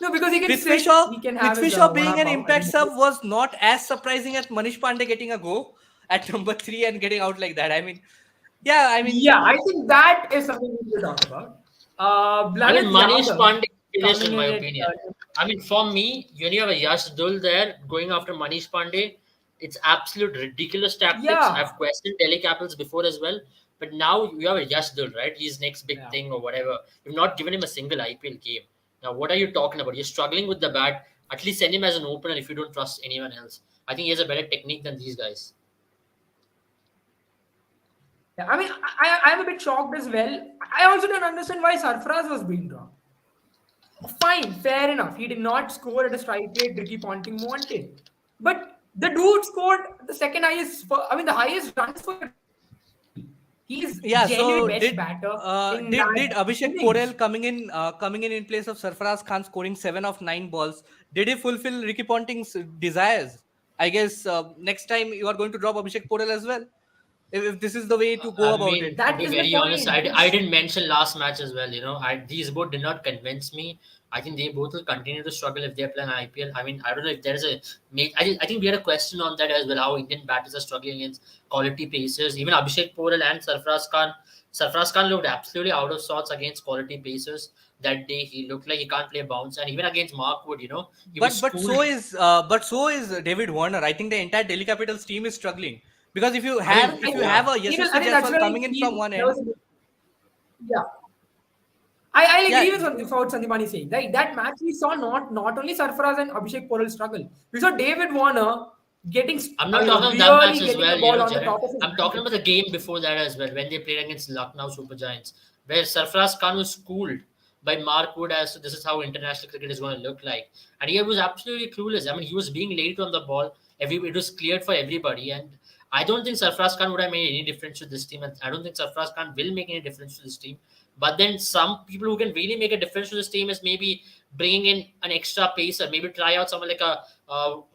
Speaker 1: No, because he can
Speaker 3: Prithvi
Speaker 1: sit.
Speaker 3: Shaw,
Speaker 1: He can have
Speaker 3: Prithvi
Speaker 1: his
Speaker 3: Shaw being
Speaker 1: vada
Speaker 3: an
Speaker 1: pav. I
Speaker 3: impact
Speaker 1: think.
Speaker 3: sub was not as surprising as Manish Pandey getting a go at number 3 and getting out like that. I mean, yeah, I mean,
Speaker 1: Yeah, I think that is something we should talk about.
Speaker 2: I mean,
Speaker 1: Lalit
Speaker 2: Manish
Speaker 1: Yadav
Speaker 2: Pandey finished,
Speaker 1: coming
Speaker 2: in my
Speaker 1: in at
Speaker 2: opinion. I mean, for me, when you have a Yash Dul there going after Manish Pandey, it's absolute ridiculous tactics.
Speaker 1: yeah,
Speaker 2: I've questioned Delhi Capitals before as well. But now you have a Yash Dul, right? He's next big
Speaker 1: yeah.
Speaker 2: thing or whatever. You've not given him a single IPL game. Now, what are you talking about? You're struggling with the bat. At least send him as an opener if you don't trust anyone else. I think he has a better technique than these guys.
Speaker 1: Yeah, I mean, I'm a bit shocked as well. I also don't understand why Sarfraz was being dropped. Fine, fair enough. He did not score at a strike rate Ricky Ponting wanted. But the dude scored the second highest, I mean, the highest runs for the team. He's
Speaker 3: yeah.
Speaker 1: genuinely
Speaker 3: So
Speaker 1: best batter in
Speaker 3: did
Speaker 1: that
Speaker 3: Abhishek
Speaker 1: innings.
Speaker 3: Porel coming in place of Sarfaraz Khan scoring 7 of 9 balls? Did he fulfill Ricky Ponting's desires? I guess next time you are going to drop Abhishek Porel as well. If this is the way to go
Speaker 2: I
Speaker 3: about
Speaker 2: mean,
Speaker 3: it.
Speaker 2: to
Speaker 1: That
Speaker 2: be
Speaker 1: is the
Speaker 2: very honest,
Speaker 1: point.
Speaker 2: I didn't mention last match as well. These both did not convince me. I think they both will continue to struggle if they're playing IPL. I mean, I don't know if there's I think we had a question on that as well. How Indian batters are struggling against quality pacers. Even Abhishek Porel and Sarfraz Khan. Sarfraz Khan looked absolutely out of sorts against quality pacers that day. He looked like he can't play bounce, and even against Mark Wood, he was
Speaker 3: But
Speaker 2: schooled.
Speaker 3: so is David Warner. I think the entire Delhi Capitals team is struggling because
Speaker 2: I mean,
Speaker 3: if you
Speaker 2: yeah.
Speaker 3: have a
Speaker 1: I
Speaker 3: Yashasvi
Speaker 1: think that's
Speaker 3: Jaiswal
Speaker 1: why
Speaker 3: coming in from one
Speaker 1: there
Speaker 3: end,
Speaker 1: was yeah. I'll
Speaker 3: yeah,
Speaker 1: agree with what Sandipani is saying. Right, that match we saw not only Sarfaraz and Abhishek Porel struggle. We saw David Warner getting
Speaker 2: I'm not
Speaker 1: you know,
Speaker 2: talking about that
Speaker 1: really
Speaker 2: match as
Speaker 1: getting the
Speaker 2: well,
Speaker 1: ball on the
Speaker 2: Jared.
Speaker 1: top of his
Speaker 2: I'm talking
Speaker 1: hands.
Speaker 2: about the game before that as well, when they played against Lucknow Super Giants, where Sarfaraz Khan was schooled by Mark Wood as to this is how international cricket is going to look like. And he was absolutely clueless. I mean, he was being late on the ball. It was cleared for everybody. And I don't think Sarfaraz Khan would have made any difference to this team. And I don't think Sarfaraz Khan will make any difference to this team. But then some people who can really make a difference to this team is maybe bringing in an extra pacer, maybe try out someone like a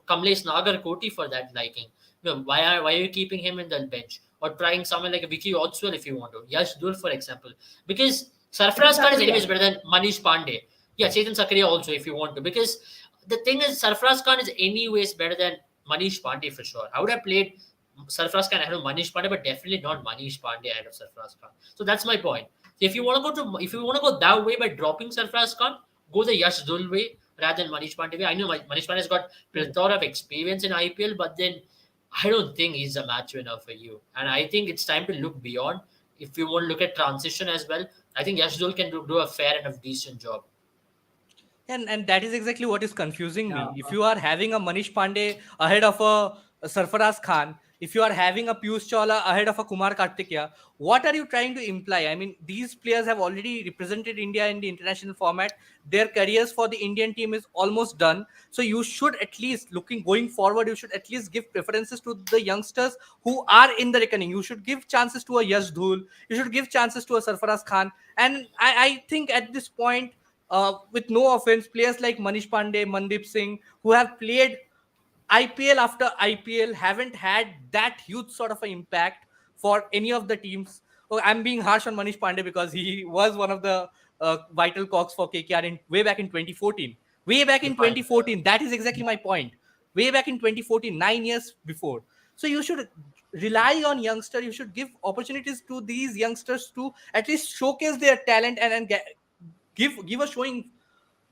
Speaker 2: Kamlesh Nagarkoti for that liking. Why are you keeping him in the bench? Or trying someone like a Vicky Odswell if you want to. Yash Dul, for example. Because
Speaker 1: Chetan
Speaker 2: Sarfaraz Khan is anyways
Speaker 1: Sakaria.
Speaker 2: better than Manish Pandey. Yeah, Chetan Sakaria also if you want to. Because the thing is, Sarfaraz Khan is anyways better than Manish Pandey for sure. I would have played Sarfaraz Khan ahead of Manish Pandey, but definitely not Manish Pandey ahead of Sarfaraz Khan. So that's my point. So if you want to go that way by dropping Sarfaraz Khan, go the Yash Dul way rather than Manish Pandey way. I know Manish Pandey has got plethora of experience in IPL, but then I don't think he's a match winner for you. And I think it's time to look beyond. If you want to look at transition as well, I think Yashdol can do a fair enough decent job.
Speaker 3: And that is exactly what is confusing
Speaker 1: Yeah.
Speaker 3: me. If you are having a Manish Pandey ahead of a Sarfaraz Khan, if you are having a Piyush Chawla ahead of a Kumar Kartikeya, what are you trying to imply? I mean, these players have already represented India in the international format. Their careers for the Indian team is almost done. So you should at least, looking going forward, you should at least give preferences to the youngsters who are in the reckoning. You should give chances to a Yash Dhul. You should give chances to a Sarfaraz Khan. And I think at this point, with no offense, players like Manish Pandey, Mandeep Singh, who have played IPL after IPL, haven't had that huge sort of an impact for any of the teams. Oh, I'm being harsh on Manish Pandey because he was one of the vital cogs for KKR way back in 2014. Way back
Speaker 2: You're
Speaker 3: in
Speaker 2: fine.
Speaker 3: 2014, that is exactly my point. Way back in 2014, 9 years before. So you should rely on youngsters. You should give opportunities to these youngsters to at least showcase their talent and give a showing.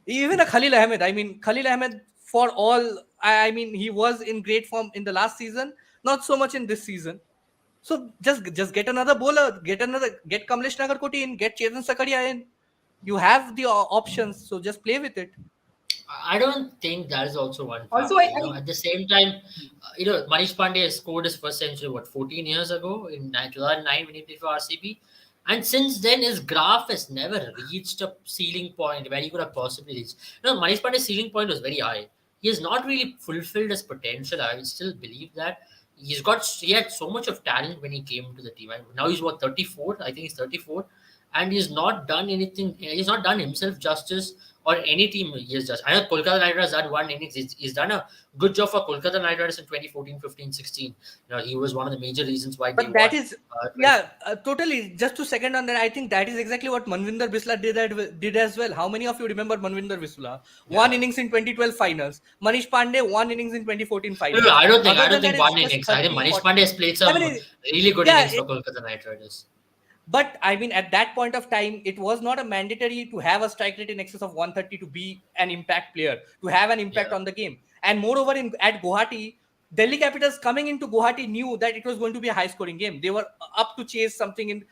Speaker 3: Even a Khalil Ahmed. I mean, Khalil Ahmed, for all, I mean, he was in great form in the last season, not so much in this season. So just get another bowler, get Kamlesh Nagarkoti in, get Chetan Sakaria in. You have the options, so just play with it.
Speaker 2: I don't think that is also one
Speaker 1: Also,
Speaker 2: factor. At the same time, Manish Pandey scored his first century, 14 years ago in 2009 when he played for RCB. And since then, his graph has never reached a ceiling point where he could have possibly reached. Manish Pandey's ceiling point was very high. He has not really fulfilled his potential. I still believe that. He had so much of talent when he came to the team. And now he's 34? I think he's 34. And he's not done anything. He's not done himself justice or any team he has just. I know Kolkata Knight Riders had one innings. He's done a good job for Kolkata Knight Riders in 2014, 15, 16. He was one of the major reasons why they
Speaker 3: But that
Speaker 2: won.
Speaker 3: is, yeah, totally. Just to second on that, I think that is exactly what Manvinder Bisla did as well. How many of you remember Manvinder Bisla? One
Speaker 2: Yeah.
Speaker 3: innings in 2012 finals. Manish Pandey, one innings in 2014
Speaker 2: No,
Speaker 3: finals.
Speaker 2: I don't think. I
Speaker 3: Other
Speaker 2: don't
Speaker 3: than that,
Speaker 2: think
Speaker 3: it's
Speaker 2: one
Speaker 3: just
Speaker 2: innings. I think
Speaker 3: 30,
Speaker 2: Manish
Speaker 3: 40.
Speaker 2: Pandey has played
Speaker 3: I
Speaker 2: some
Speaker 3: mean,
Speaker 2: really good
Speaker 3: yeah,
Speaker 2: innings for Kolkata Knight Riders.
Speaker 3: but I mean, at that point of time, it was not a mandatory to have a strike rate in excess of 130 to be an impact player, to have an impact
Speaker 2: Yeah.
Speaker 3: on the game. And moreover, at Guwahati, Delhi Capitals coming into Guwahati knew that it was going to be a high scoring game. They were up to chase something in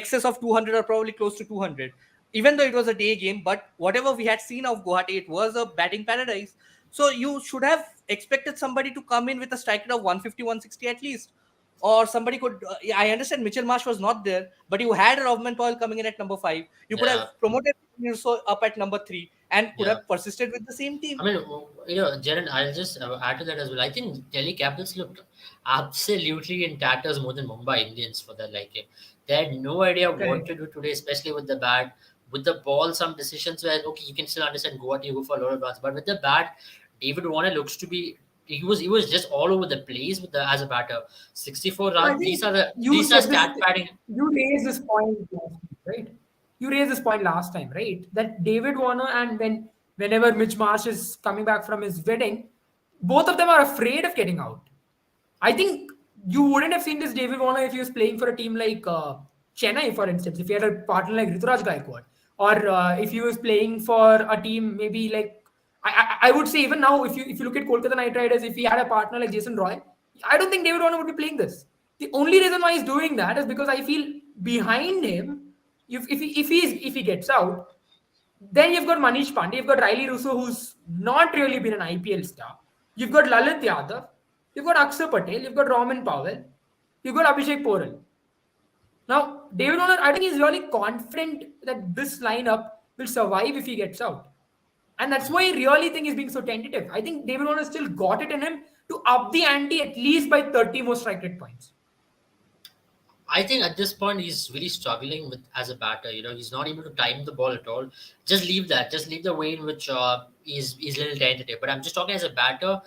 Speaker 3: excess of 200 or probably close to 200. Even though it was a day game, but whatever we had seen of Guwahati, it was a batting paradise. So you should have expected somebody to come in with a strike rate of 150, 160 at least, or somebody could. I understand Mitchell Marsh was not there, but you had Robman Powell coming in at number 5. You could have
Speaker 2: Yeah.
Speaker 3: promoted Urso up at number 3 and could
Speaker 2: Yeah.
Speaker 3: have persisted with the same team.
Speaker 2: I mean, Jaren, I'll just add to that as well. I think Delhi Capitals looked absolutely in tatters more than Mumbai Indians for their liking. They had no idea what
Speaker 1: correct.
Speaker 2: to do today, especially with the bat. With the ball, some decisions where, okay, you can still understand go out, you go for a lot of runs. But with the bat, David Warner looks to be. He was just all over the place with the as a batter. 64
Speaker 1: So I
Speaker 2: runs.
Speaker 1: think you
Speaker 2: These are
Speaker 1: said this.
Speaker 2: stat padding.
Speaker 1: You raised this point last time, right? You raised this point last time, right? That David Warner and whenever Mitch Marsh is coming back from his wedding, both of them are afraid of getting out. I think you wouldn't have seen this David Warner if he was playing for a team like Chennai, for instance, if he had a partner like Rituraj Gaikwad, or if he was playing for a team maybe like I would say even now if you look at Kolkata Knight Riders, if he had a partner like Jason Roy, I don't think David Warner would be playing this. The only reason why he's doing that is because I feel behind him, if he gets out, then you've got Manish Pandey, you've got Riley Russo, who's not really been an IPL star. You've got Lalit Yadav. You've got Akshar Patel, you've got Roman Powell, you've got Abhishek Porel. Now, David Warner, I think he's really confident that this lineup will survive if he gets out. And that's why I really think he's being so tentative. I think David Warner still got it in him to up the ante at least by 30 more strike rate points.
Speaker 2: I think at this point he's really struggling with as a batter. He's not able to time the ball at all. Just leave that. Just leave the way in which he's a little tentative. But I'm just talking as a batter.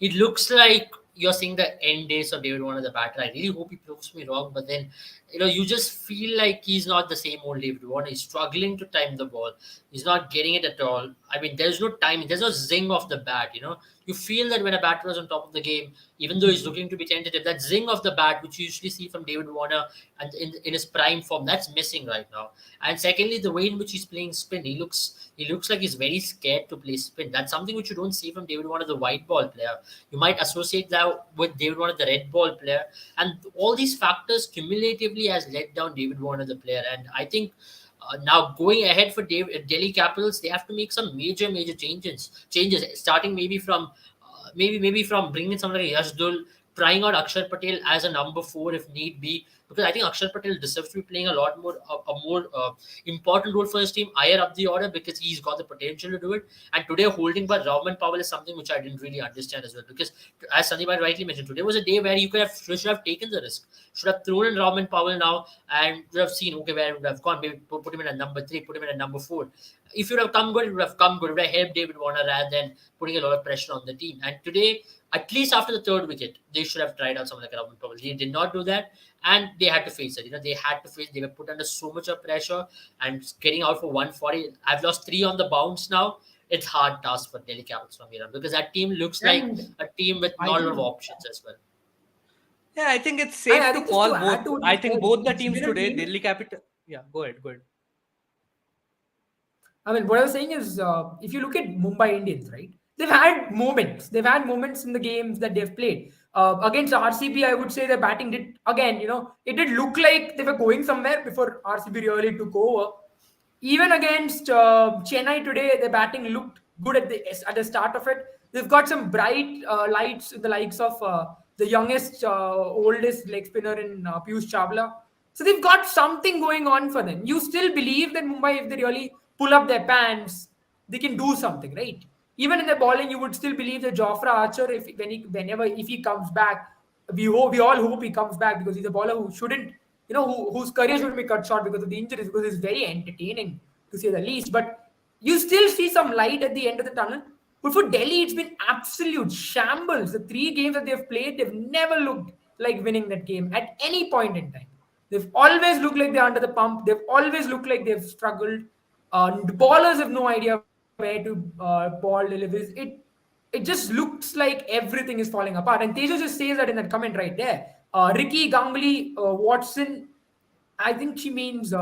Speaker 2: It looks like you're seeing the end days of David Warner, the batter. I really hope he proves me wrong. But then, you just feel like he's not the same old David Warner. He's struggling to time the ball. He's not getting it at all. I mean, there's no timing. There's no zing of the bat. You feel that when a batter is on top of the game, even though he's looking to be tentative, that zing of the bat, which you usually see from David Warner and in his prime form, that's missing right now. And secondly, the way in which he's playing spin, he looks like he's very scared to play spin. That's something which you don't see from David Warner, the white ball player. You might associate that with David Warner, the red ball player. And all these factors cumulatively has let down David Warner, the player. And I think now going ahead for Delhi Capitals, they have to make some major changes. Starting maybe from maybe from bringing someone like Yashdul, trying out Akshar Patel as a number 4 if need be, because I think Akshar Patel deserves to be playing a lot more a more important role for his team higher up the order, because he's got the potential to do it. And today holding by Roman Powell is something which I didn't really understand as well, because as Sandeep rightly mentioned, today was a day where you should have taken the risk, should have thrown in Roman Powell now, and would have seen where it would have gone. Maybe put him in a number 3, put him in a number 4. If it would have come good, it would have come good. It would have helped David Warner rather than putting a lot of pressure on the team. And today, at least after the 3rd wicket, they should have tried out someone like Roman Powell. They did not do that, and they had to face it. They were put under so much of pressure, and getting out for 140. I've lost 3 on the bounce now. It's hard task for Delhi Capitals from here on, because that team looks like a team with not a lot of options as well.
Speaker 3: Yeah, I think it's safe to call both. I think both the teams today, Delhi Capital. Yeah, go ahead.
Speaker 1: I mean, what I was saying is, if you look at Mumbai Indians, right? They've had moments. They've had moments in the games that they've played. Against RCB, I would say their batting did, again, it did look like they were going somewhere before RCB really took over. Even against Chennai today, their batting looked good at the start of it. They've got some bright lights in the likes of the youngest, oldest leg spinner in Piyush Chawla. So they've got something going on for them. You still believe that Mumbai, if they really pull up their pants, they can do something, right? Even in the bowling, you would still believe that Jofra Archer, if he comes back, we all hope he comes back, because he's a bowler who shouldn't, whose career shouldn't be cut short because of the injuries, because he's very entertaining to say the least. But you still see some light at the end of the tunnel. But for Delhi, it's been absolute shambles. The 3 games that they've played, they've never looked like winning that game at any point in time. They've always looked like they're under the pump. They've always looked like they've struggled. The ballers have no idea where to ball deliveries. It just looks like everything is falling apart. And Tejas just says that in that comment right there. Ricky, Ganguly, Watson, I think she means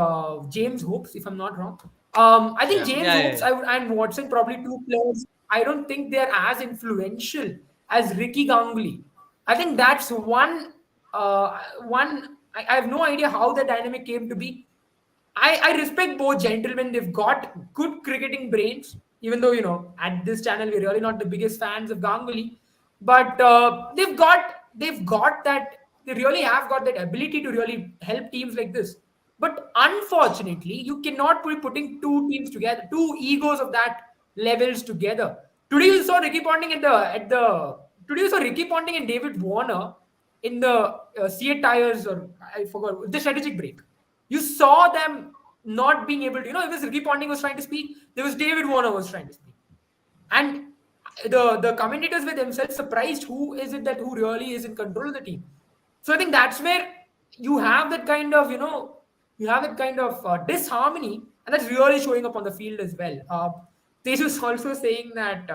Speaker 1: James Hopes, if I'm not wrong. I think James Hopes and Watson, probably 2 players. I don't think they're as influential as Ricky Ganguly. I think that's one. I have no idea how the dynamic came to be. I respect both gentlemen. They've got good cricketing brains, even though, at this channel, we're really not the biggest fans of Ganguly. But they've got that, they really have got that ability to really help teams like this. But unfortunately, you cannot be putting 2 teams together, 2 egos of that levels together. Today you saw Ricky Ponting today you saw Ricky Ponting and David Warner in the Seat Tires, or I forgot, the strategic break. You saw them not being able to, it was Ricky Ponting was trying to speak, there was David Warner was trying to speak. And the commentators were themselves surprised who really is in control of the team. So I think that's where you have that kind of, disharmony, and that's really showing up on the field as well. They was also saying that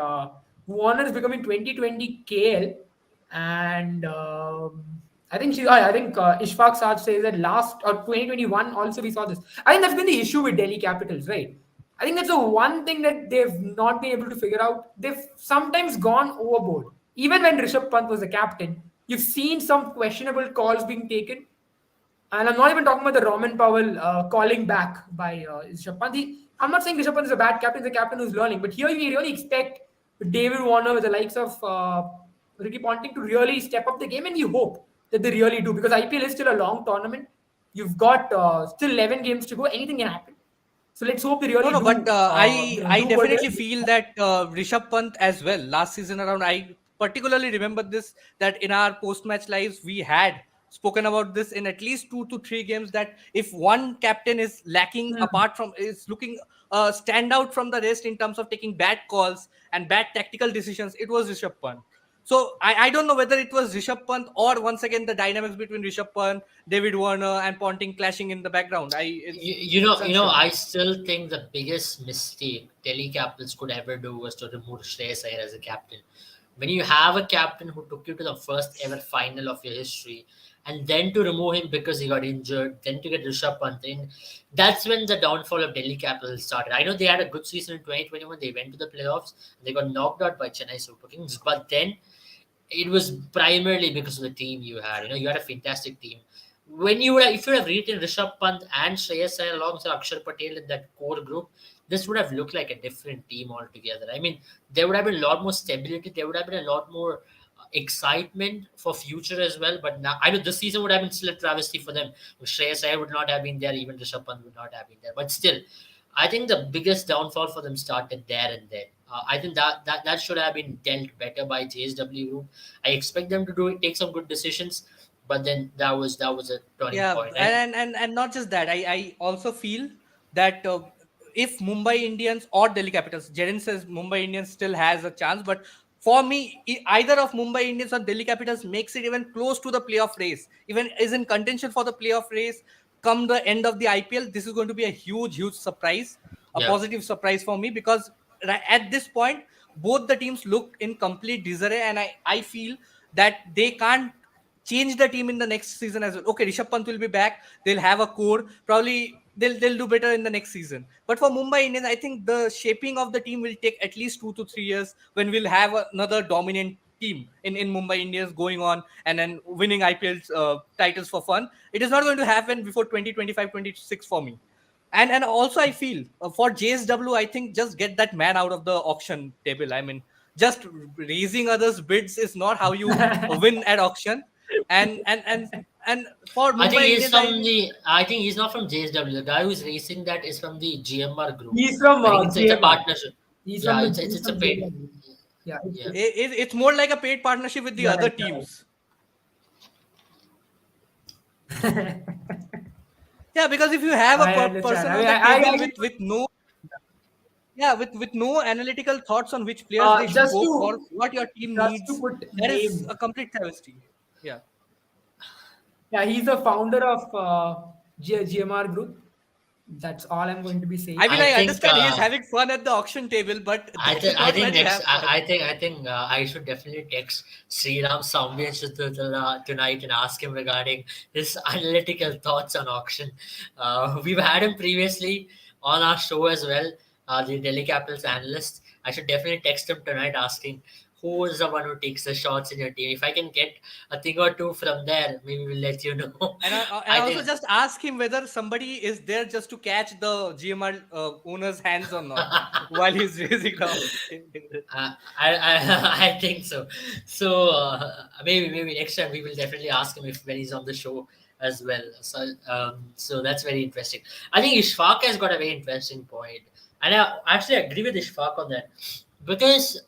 Speaker 1: Warner is becoming 2020 KL, and I think Ishfaq Saad says that last, or 2021 also we saw this. I think that's been the issue with Delhi Capitals, right? I think that's the one thing that they've not been able to figure out. They've sometimes gone overboard. Even when Rishabh Pant was the captain, you've seen some questionable calls being taken. And I'm not even talking about the Roman Powell calling back by Rishabh Pant. I'm not saying Rishabh Pant is a bad captain, he's a captain who's learning. But here we really expect David Warner with the likes of Ricky Ponting to really step up the game, and we hope that they really do because IPL is still a long tournament. You've got still 11 games to go. Anything can happen. So let's hope they
Speaker 3: No,
Speaker 1: really
Speaker 3: no, but
Speaker 1: do,
Speaker 3: I
Speaker 1: do what
Speaker 3: definitely
Speaker 1: they're.
Speaker 3: feel that Rishabh Pant as well. Last season around, I particularly remember this, that in our post-match lives we had spoken about this in at least 2 to 3 games, that if one captain is lacking,
Speaker 1: Hmm.
Speaker 3: apart from, is looking stand out from the rest in terms of taking bad calls and bad tactical decisions, it was Rishabh Pant. So I don't know whether it was Rishabh Pant or once again the dynamics between Rishabh Pant, David Warner, and Ponting clashing in the background. It's unsure.
Speaker 2: I still think the biggest mistake Delhi Capitals could ever do was to remove Shreyas Iyer as a captain. When you have a captain who took you to the first ever final of your history, and then to remove him because he got injured, then to get Rishabh Pant in, that's when the downfall of Delhi Capitals started. I know they had a good season in 2021. They went to the playoffs. They got knocked out by Chennai Super Kings, but then it was primarily because of the team you had. You had a fantastic team. When you would have, if you would have written Rishabh Pant and Shreyas Iyer alongside Akshar Patel in that core group, this would have looked like a different team altogether. I mean, there would have been a lot more stability. There would have been a lot more excitement for future as well. But now, I know this season would have been still a travesty for them. Shreyas Iyer would not have been there. Even Rishabh Pant would not have been there. But still, I think the biggest downfall for them started there and then. I think that should have been dealt better by JSW Group. I expect them to take some good decisions, but then that was a turning
Speaker 3: Yeah,
Speaker 2: point.
Speaker 3: and not just that. I also feel that if Mumbai Indians or Delhi Capitals, Jaren says Mumbai Indians still has a chance, but for me, either of Mumbai Indians or Delhi Capitals makes it even close to the playoff race, even is in contention for the playoff race come the end of the IPL. This is going to be a huge surprise, a
Speaker 2: Yeah,
Speaker 3: positive surprise for me, because at this point both the teams look in complete disarray, and I feel that they can't change the team in the next season as well. Okay, Rishabh Pant will be back. They'll have a core. Probably they'll do better in the next season. But for Mumbai Indians, I think the shaping of the team will take at least 2 to 3 years when we'll have another dominant team in Mumbai Indians going on and then winning IPL titles for fun. It is not going to happen before 2025, 26 for me. And also I feel for JSW, I think just get that man out of the auction table. I mean, just raising others' bids is not how you win at auction. And for
Speaker 2: I think
Speaker 3: Mumbai
Speaker 2: he's
Speaker 3: Indians, I
Speaker 2: from the. I think he's not from JSW. The guy who's racing that is from the GMR group.
Speaker 1: He's from
Speaker 2: I think it's a
Speaker 1: JMR.
Speaker 2: partnership.
Speaker 1: He's from
Speaker 2: Yeah,
Speaker 1: the.
Speaker 2: it's
Speaker 1: He's
Speaker 2: it's a
Speaker 1: from
Speaker 2: paid.
Speaker 1: JMR. Yeah.
Speaker 2: Yeah.
Speaker 3: it's more like a paid partnership with the
Speaker 1: You're
Speaker 3: other
Speaker 1: right.
Speaker 3: teams. Yeah, because if you have a
Speaker 1: I understand.
Speaker 3: person
Speaker 1: I
Speaker 3: on
Speaker 1: mean,
Speaker 3: that
Speaker 1: I
Speaker 3: table
Speaker 1: agree.
Speaker 3: with no, yeah, with no analytical thoughts on which players they should
Speaker 1: Just
Speaker 3: go for,
Speaker 1: to
Speaker 3: what your team
Speaker 1: just to
Speaker 3: needs,
Speaker 1: put
Speaker 3: that is
Speaker 1: name.
Speaker 3: a complete travesty. Yeah.
Speaker 1: Yeah, he's the founder of GMR Group. That's all I'm going to be
Speaker 3: I
Speaker 1: saying.
Speaker 3: mean,
Speaker 2: I
Speaker 3: I
Speaker 2: think.
Speaker 3: understand he is having fun at the auction table, but
Speaker 2: I
Speaker 3: that
Speaker 2: think
Speaker 3: is
Speaker 2: I
Speaker 3: not
Speaker 2: think
Speaker 3: where you
Speaker 2: next
Speaker 3: have fun.
Speaker 2: I think I should definitely text Sriram tonight and ask him regarding his analytical thoughts on auction. We've had him previously on our show as well, the Delhi Capitals analyst. I should definitely text him tonight asking who is the one who takes the shots in your team. If I can get a thing or two from there, maybe we'll let you know.
Speaker 3: And
Speaker 2: I
Speaker 3: also
Speaker 2: think
Speaker 3: just ask him whether somebody is there just to catch the GMR owner's hands or not while he's raising the auction table.
Speaker 2: I think so. So maybe next time we will definitely ask him if when he's on the show as well. So that's very interesting. I think Ishfaq has got a very interesting point, and I actually agree with Ishfaq on that because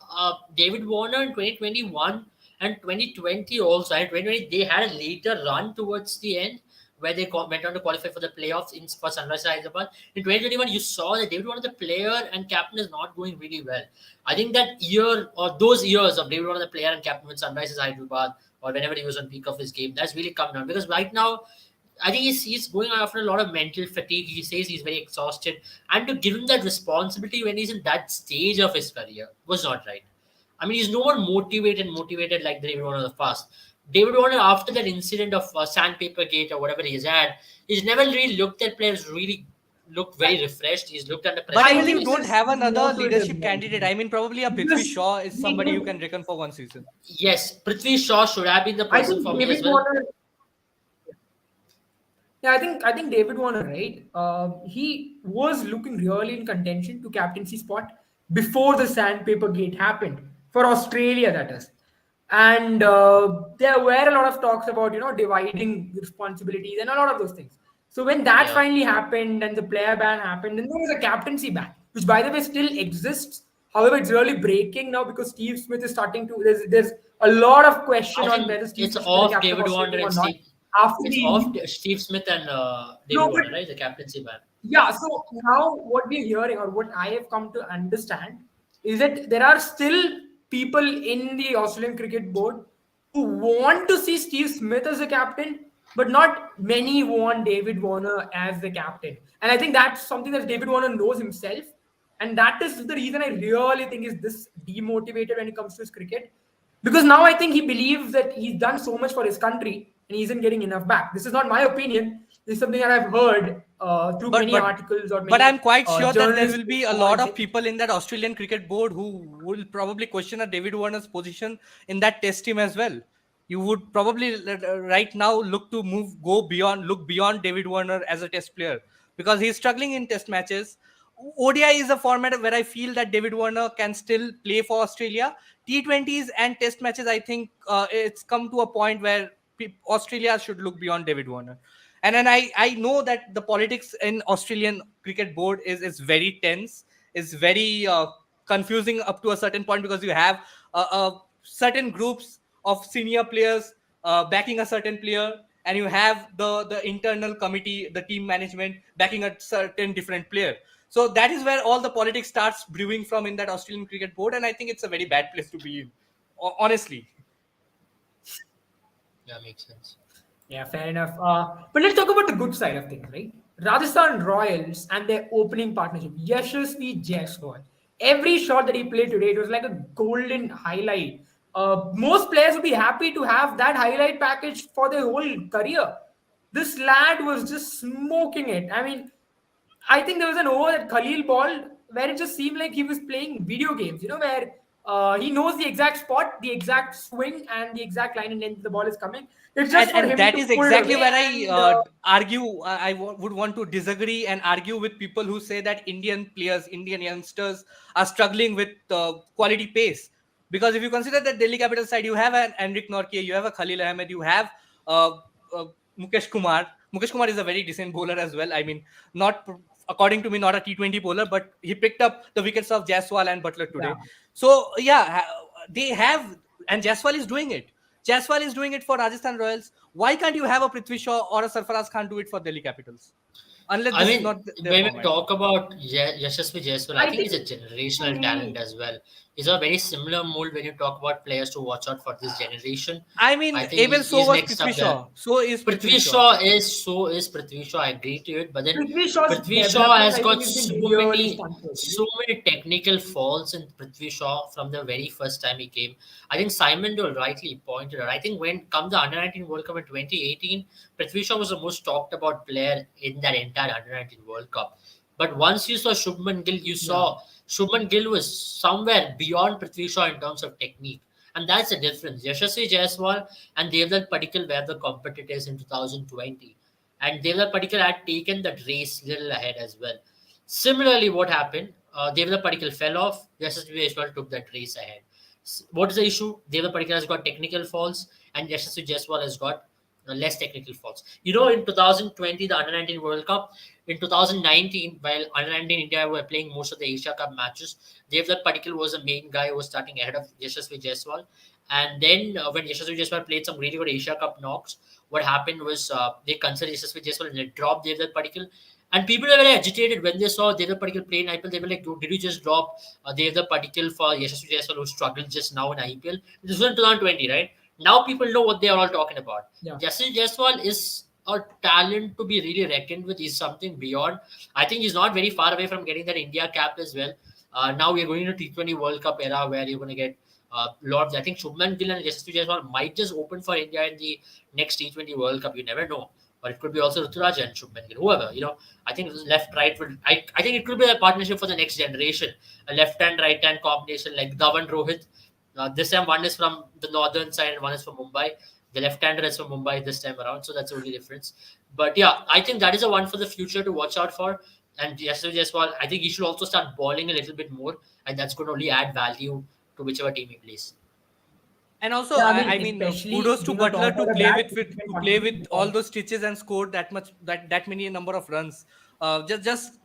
Speaker 2: David Warner in 2021 and 2020 also, and 2020 they had a later run towards the end where they went on to qualify for the playoffs for Sunrisers Hyderabad. In 2021, you saw that David Warner, the player and captain, is not going really well. I think that year or those years of David Warner, the player and captain with Sunrisers Hyderabad, or whenever he was on peak of his game, that's really come down because right now, I think he's going after a lot of mental fatigue. He says he's very exhausted, and to give him that responsibility when he's in that stage of his career was not right. I mean, he's no more motivated like David Warner in the past. David Warner, after that incident of Sandpaper Gate or whatever he's had, he's never really looked at players really looked very refreshed. He's looked under
Speaker 3: But
Speaker 2: pressure
Speaker 1: I
Speaker 3: even you
Speaker 1: think
Speaker 3: don't
Speaker 2: always.
Speaker 3: have
Speaker 1: there's
Speaker 3: another
Speaker 1: more to it as
Speaker 3: leadership
Speaker 1: well.
Speaker 3: candidate. I mean, probably a Prithvi
Speaker 1: Because
Speaker 3: Shaw is somebody you
Speaker 1: David,
Speaker 3: can reckon for one season.
Speaker 2: Yes, Prithvi Shaw should have been the
Speaker 1: I
Speaker 2: person
Speaker 1: think
Speaker 2: for me
Speaker 1: David
Speaker 2: as well.
Speaker 1: Warner. Yeah, I think David Warner, right? He was looking really in contention to captaincy spot before the sandpaper gate happened for Australia. That is, and there were a lot of talks about dividing responsibilities and a lot of those things. So when that
Speaker 2: Yeah.
Speaker 1: finally happened and the player ban happened, and there was a captaincy ban, which by the way still exists. However, it's really breaking now because Steve Smith is starting to. There's a lot of question
Speaker 2: I
Speaker 1: on
Speaker 2: think
Speaker 1: whether Steve
Speaker 2: it's
Speaker 1: Smith should be the
Speaker 2: off
Speaker 1: captain of
Speaker 2: David
Speaker 1: Australia
Speaker 2: Warner
Speaker 1: team or
Speaker 2: and
Speaker 1: not
Speaker 2: Steve.
Speaker 1: after
Speaker 2: It's
Speaker 1: the
Speaker 2: off Steve Smith and David
Speaker 1: no, but
Speaker 2: Warner, right? The captaincy ban.
Speaker 1: yeah, so now what we're hearing, or what I have come to understand, is that there are still people in the Australian Cricket Board who want to see Steve Smith as the captain, but not many want David Warner as the captain. And I think that's something that David Warner knows himself. And that is the reason I really think is this demotivated when it comes to his cricket. Because now I think he believes that he's done so much for his country and he isn't getting enough back. This is not my opinion. This is something that I've heard through
Speaker 3: but
Speaker 1: many
Speaker 3: but
Speaker 1: articles or
Speaker 3: but I'm
Speaker 1: many
Speaker 3: quite sure that there
Speaker 1: journalists
Speaker 3: will
Speaker 1: who
Speaker 3: be a lot
Speaker 1: comment
Speaker 3: of
Speaker 1: it.
Speaker 3: people in that Australian cricket board who will probably question a David Warner's position in that test team as well. You would probably right now look beyond David Warner as a test player because he's struggling in test matches. ODI is a format where I feel that David Warner can still play for Australia. T20s and test matches, I think it's come to a point where Australia should look beyond David Warner. And then I know that the politics in Australian cricket board is very tense, is very confusing up to a certain point because you have certain groups of senior players backing a certain player, and you have the internal committee, the team management backing a certain different player. So that is where all the politics starts brewing from in that Australian cricket board, and I think it's a very bad place to be in, honestly.
Speaker 2: Yeah, makes sense.
Speaker 1: Yeah, fair enough. But let's talk about the good side of things, right? Rajasthan Royals and their opening partnership, Yashasvi Jaiswal. Every shot that he played today, it was like a golden highlight. Most players would be happy to have that highlight package for their whole career. This lad was just smoking it. I mean, I think there was an over that Khalil ball where it just seemed like he was playing video games, where he knows the exact spot, the exact swing, and the exact line and length the ball is coming. It's just for
Speaker 3: And
Speaker 1: him
Speaker 3: that
Speaker 1: to
Speaker 3: is
Speaker 1: pull it
Speaker 3: exactly
Speaker 1: away.
Speaker 3: where I
Speaker 1: And
Speaker 3: argue. Would want to disagree and argue with people who say that Indian players, Indian youngsters, are struggling with quality pace. Because if you consider that Delhi Capital side, you have an Enric Nortje, you have a Khalil Ahmed, you have uh, uh, Mukesh Kumar. Mukesh Kumar is a very decent bowler as well. I mean, not according to me, not a T20 bowler, but he picked up the wickets of Jaiswal and Butler
Speaker 1: yeah,
Speaker 3: today. So yeah, they have, and Jaiswal is doing it. Jaiswal is doing it for Rajasthan Royals. Why can't you have a Prithvi Shaw or a Sarfaraz Khan do it for Delhi Capitals? Unless
Speaker 2: I
Speaker 3: this is
Speaker 2: mean,
Speaker 3: not their
Speaker 2: when we
Speaker 3: format.
Speaker 2: talk about Yashasvi Jaiswal, I
Speaker 1: I
Speaker 2: think
Speaker 1: think
Speaker 2: he's a generational talent
Speaker 1: mm,
Speaker 2: as well. He's a very similar mold when you talk about players to watch out for this generation.
Speaker 3: I
Speaker 2: I
Speaker 3: mean,
Speaker 2: think
Speaker 3: Abel, so
Speaker 2: he's
Speaker 3: was
Speaker 2: next
Speaker 3: Prithvi
Speaker 2: up there.
Speaker 3: Shaw. So is Prithvi
Speaker 2: Prithvi
Speaker 3: Shaw.
Speaker 2: Shaw is Prithvi Shaw. I agree to it, but then
Speaker 1: Prithvi Shaw's
Speaker 2: Prithvi Shaw
Speaker 1: development,
Speaker 2: has
Speaker 1: I think,
Speaker 2: got
Speaker 1: has been really stunted.
Speaker 2: so many technical faults in Prithvi Shaw from the very first time he came. I think Simon Dole rightly pointed out. I think when come the Under 19 World Cup in 2018, Prithvi Shaw was the most talked about player in that entire Under 19 World Cup. But once you saw Shubman Gill, you
Speaker 1: Yeah.
Speaker 2: saw Shubman Gill was somewhere beyond Prithvi Shaw in terms of technique. And that's the difference. Yashasvi Jaiswal and Devdutt Padikkal were the competitors in 2020. And Devdutt Padikkal had taken that race little ahead as well. Similarly, what happened? Devdutt Padikkal fell off. Yashasvi Jaiswal took that race ahead. What is the issue? Devdutt Padikkal has got technical faults and Yashasvi Jaiswal has got less technical faults. In 2020, the Under 19 World Cup, in 2019, while Under 19 India were playing most of the Asia Cup matches, Devdutt Padikkal was the main guy who was starting ahead of Yashasvi Jaiswal. And then when Yashasvi Jaiswal played some really good Asia Cup knocks, what happened was they considered Yashasvi Jaiswal and they dropped Devdutt Padikkal. And people were very agitated when they saw Devdutt Padikkal play in IPL. They were like, "Dude, did you just drop Devdutt Padikkal for Yashasvi Jaiswal who struggled just now in IPL?" This was in 2020, right? Now people know what they are all talking about.
Speaker 1: Yeah.
Speaker 2: Yashasvi Jaiswal is a talent to be really reckoned with. He's something beyond. I think he's not very far away from getting that India cap as well. Now we're going to T20 World Cup era where you're going to get lots. I think Shubman Gill and Yashasvi Jaiswal might just open for India in the next T20 World Cup. You never know. Or it could be also Ruturaj and Shubman Gill, whoever. I think left right would. I think it could be a partnership for the next generation, a left hand right hand combination like Dhawan Rohit. This time one is from the northern side and one is from Mumbai. The left-hander is from Mumbai this time around, so that's the only difference. But yeah, I think that is a one for the future to watch out for. And Yashasvi Jaiswal, I think he should also start bowling a little bit more, and that's going to only add value to whichever team he plays.
Speaker 3: And also,
Speaker 1: Yeah, I
Speaker 3: I,
Speaker 1: mean,
Speaker 3: I mean,
Speaker 1: especially
Speaker 3: kudos to
Speaker 1: being a
Speaker 3: Butler
Speaker 1: top
Speaker 3: to
Speaker 1: order
Speaker 3: play
Speaker 1: bat,
Speaker 3: with,
Speaker 1: it
Speaker 3: with
Speaker 1: can
Speaker 3: to play with
Speaker 1: contribute a
Speaker 3: all
Speaker 1: lot.
Speaker 3: those stitches and score that many number of runs. Just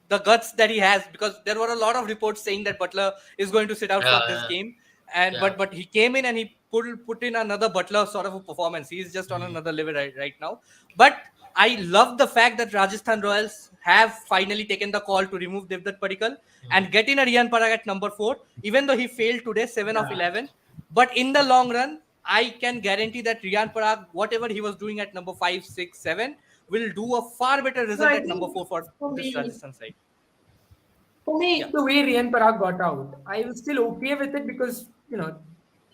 Speaker 3: the guts that he has, because there were a lot of reports saying that Butler is going to sit out for
Speaker 2: Yeah,
Speaker 3: this
Speaker 2: yeah,
Speaker 3: game, and
Speaker 2: yeah.
Speaker 3: but he came in and he put in another Butler sort of a performance. He's just on
Speaker 2: Mm.
Speaker 3: another level right now. But I love the fact that Rajasthan Royals have finally taken the call to remove Devdutt Padikkal and get in a Riyan Parag at number 4, even though he failed today, 7 of
Speaker 1: Yeah.
Speaker 3: 11. But in the long run, I can guarantee that Riyan Parag, whatever he was doing at number 5, 6, 7, will do a far better
Speaker 1: No,
Speaker 3: result
Speaker 1: I
Speaker 3: at number
Speaker 1: think
Speaker 3: 4 for
Speaker 1: for
Speaker 3: this
Speaker 1: me,
Speaker 3: Rajasthan side.
Speaker 1: For
Speaker 3: Yeah.
Speaker 1: me, the way Riyan Parag got out, I was still okay with it because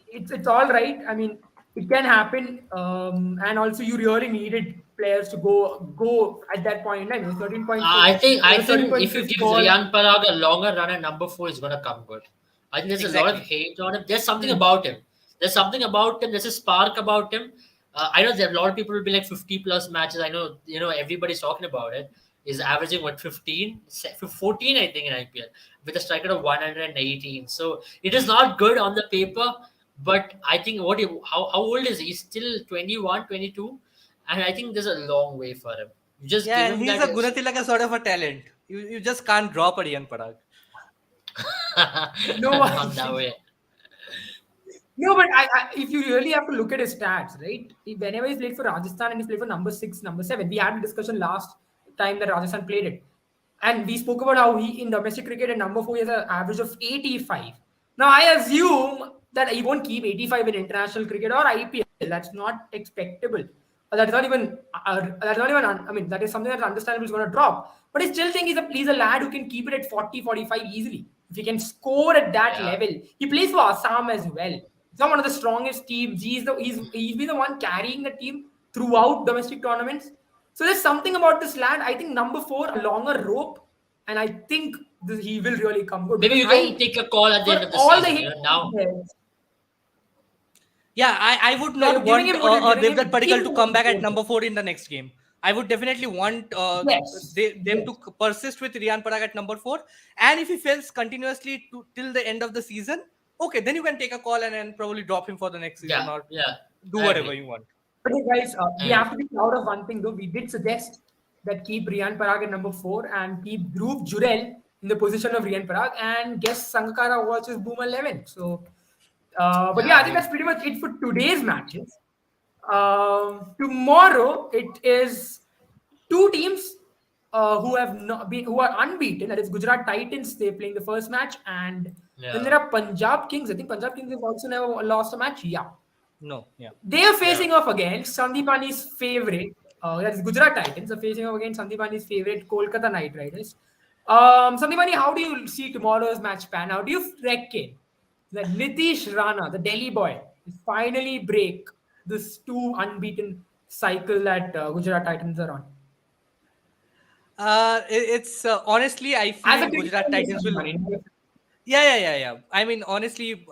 Speaker 1: it's all right. I mean, it can happen, and also you really needed players to go at that point in time. It was 13.4.
Speaker 2: I
Speaker 1: It was
Speaker 2: think if
Speaker 1: 13.6
Speaker 2: you give
Speaker 1: ball.
Speaker 2: Riyan Parag a longer run at number 4, it's gonna come good. I think there's a lot of
Speaker 3: Exactly.
Speaker 2: hate on him. There's something
Speaker 1: Hmm.
Speaker 2: about him. There's something about him. There's a spark about him. I know there are a lot of people will be like 50 plus matches. I know everybody's talking about it. He's averaging what 14 I think in IPL with a strike rate of 118. So it is not good on the paper, but I think how old is he? He's still 21, 22, and I think there's a long way for him. You just
Speaker 3: Yeah,
Speaker 2: give
Speaker 3: and
Speaker 2: him
Speaker 3: he's
Speaker 2: that.
Speaker 3: a Gunatilaka sort of a talent. You just can't drop a Riyan Parag.
Speaker 1: No,
Speaker 2: Not that way.
Speaker 1: no, but if you really have to look at his stats, right? Whenever he's played for Rajasthan and he's played for number 6, number 7, we had a discussion last time that Rajasthan played it. And we spoke about how he, in domestic cricket at number 4, he has an average of 85. Now, I assume that he won't keep 85 in international cricket or IPL. That's not expectable. That's not even, I mean, that is something that's understandable is going to drop. But I still think he's a lad who can keep it at 40, 45 easily. If he can score at that
Speaker 2: Yeah.
Speaker 1: level, he plays for Assam as well. He's not one of the strongest teams. He's been the one carrying the team throughout domestic tournaments. So there's something about this lad. I think number 4, a longer rope, and I think he will really come good
Speaker 2: Maybe
Speaker 1: because
Speaker 2: you can
Speaker 1: height
Speaker 2: take a call at the
Speaker 1: for
Speaker 2: end of the
Speaker 1: all the
Speaker 2: season.
Speaker 1: hits
Speaker 2: Now,
Speaker 1: he gets.
Speaker 3: Yeah, I would
Speaker 1: Yeah,
Speaker 3: not
Speaker 1: you're giving
Speaker 3: want
Speaker 1: him what you're giving him,
Speaker 3: Devdutt
Speaker 1: but give
Speaker 3: Padikkal
Speaker 1: him
Speaker 3: to
Speaker 1: what
Speaker 3: come
Speaker 1: he's
Speaker 3: back at
Speaker 1: worth.
Speaker 3: number 4 in the next game. I would definitely want
Speaker 1: Yes,
Speaker 3: them to
Speaker 1: yes.
Speaker 3: persist with Riyan Parag at number 4. And if he fails continuously till the end of the season, okay, then you can take a call and probably drop him for the next season
Speaker 2: yeah,
Speaker 3: or
Speaker 2: yeah,
Speaker 3: do
Speaker 2: I
Speaker 3: whatever
Speaker 2: agree.
Speaker 3: you want.
Speaker 1: But hey guys,
Speaker 2: I
Speaker 1: we
Speaker 2: agree.
Speaker 1: have to be proud of one thing though. We did suggest that keep Riyan Parag at number 4 and keep Dhruv Jurel in the position of Riyan Parag and guess Sangakkara watches Boom 11. So, but
Speaker 2: Yeah,
Speaker 1: yeah,
Speaker 2: I
Speaker 1: I think
Speaker 2: agree.
Speaker 1: that's pretty much it for today's matches. Tomorrow it is two teams who have not been who are unbeaten. That is Gujarat Titans. They're playing the first match, and then
Speaker 2: Yeah,
Speaker 1: there are Punjab Kings. I think Punjab Kings have also never lost a match. Yeah,
Speaker 3: No, yeah.
Speaker 1: they are
Speaker 2: yeah.
Speaker 1: facing off against Sandipani's favorite. That is Gujarat Titans are facing off against Sandipani's favorite Kolkata Knight Riders. Sandipani, how do you see tomorrow's match pan out? Do you reckon that Nitish Rana, the Delhi boy, will finally break this two unbeaten cycle that Gujarat Titans are on?
Speaker 3: It's honestly, I
Speaker 1: As a
Speaker 3: feel
Speaker 1: cricketer,
Speaker 3: Gujarat
Speaker 1: yes,
Speaker 3: Titans will.
Speaker 1: Sandipani.
Speaker 3: Yeah. I mean, honestly,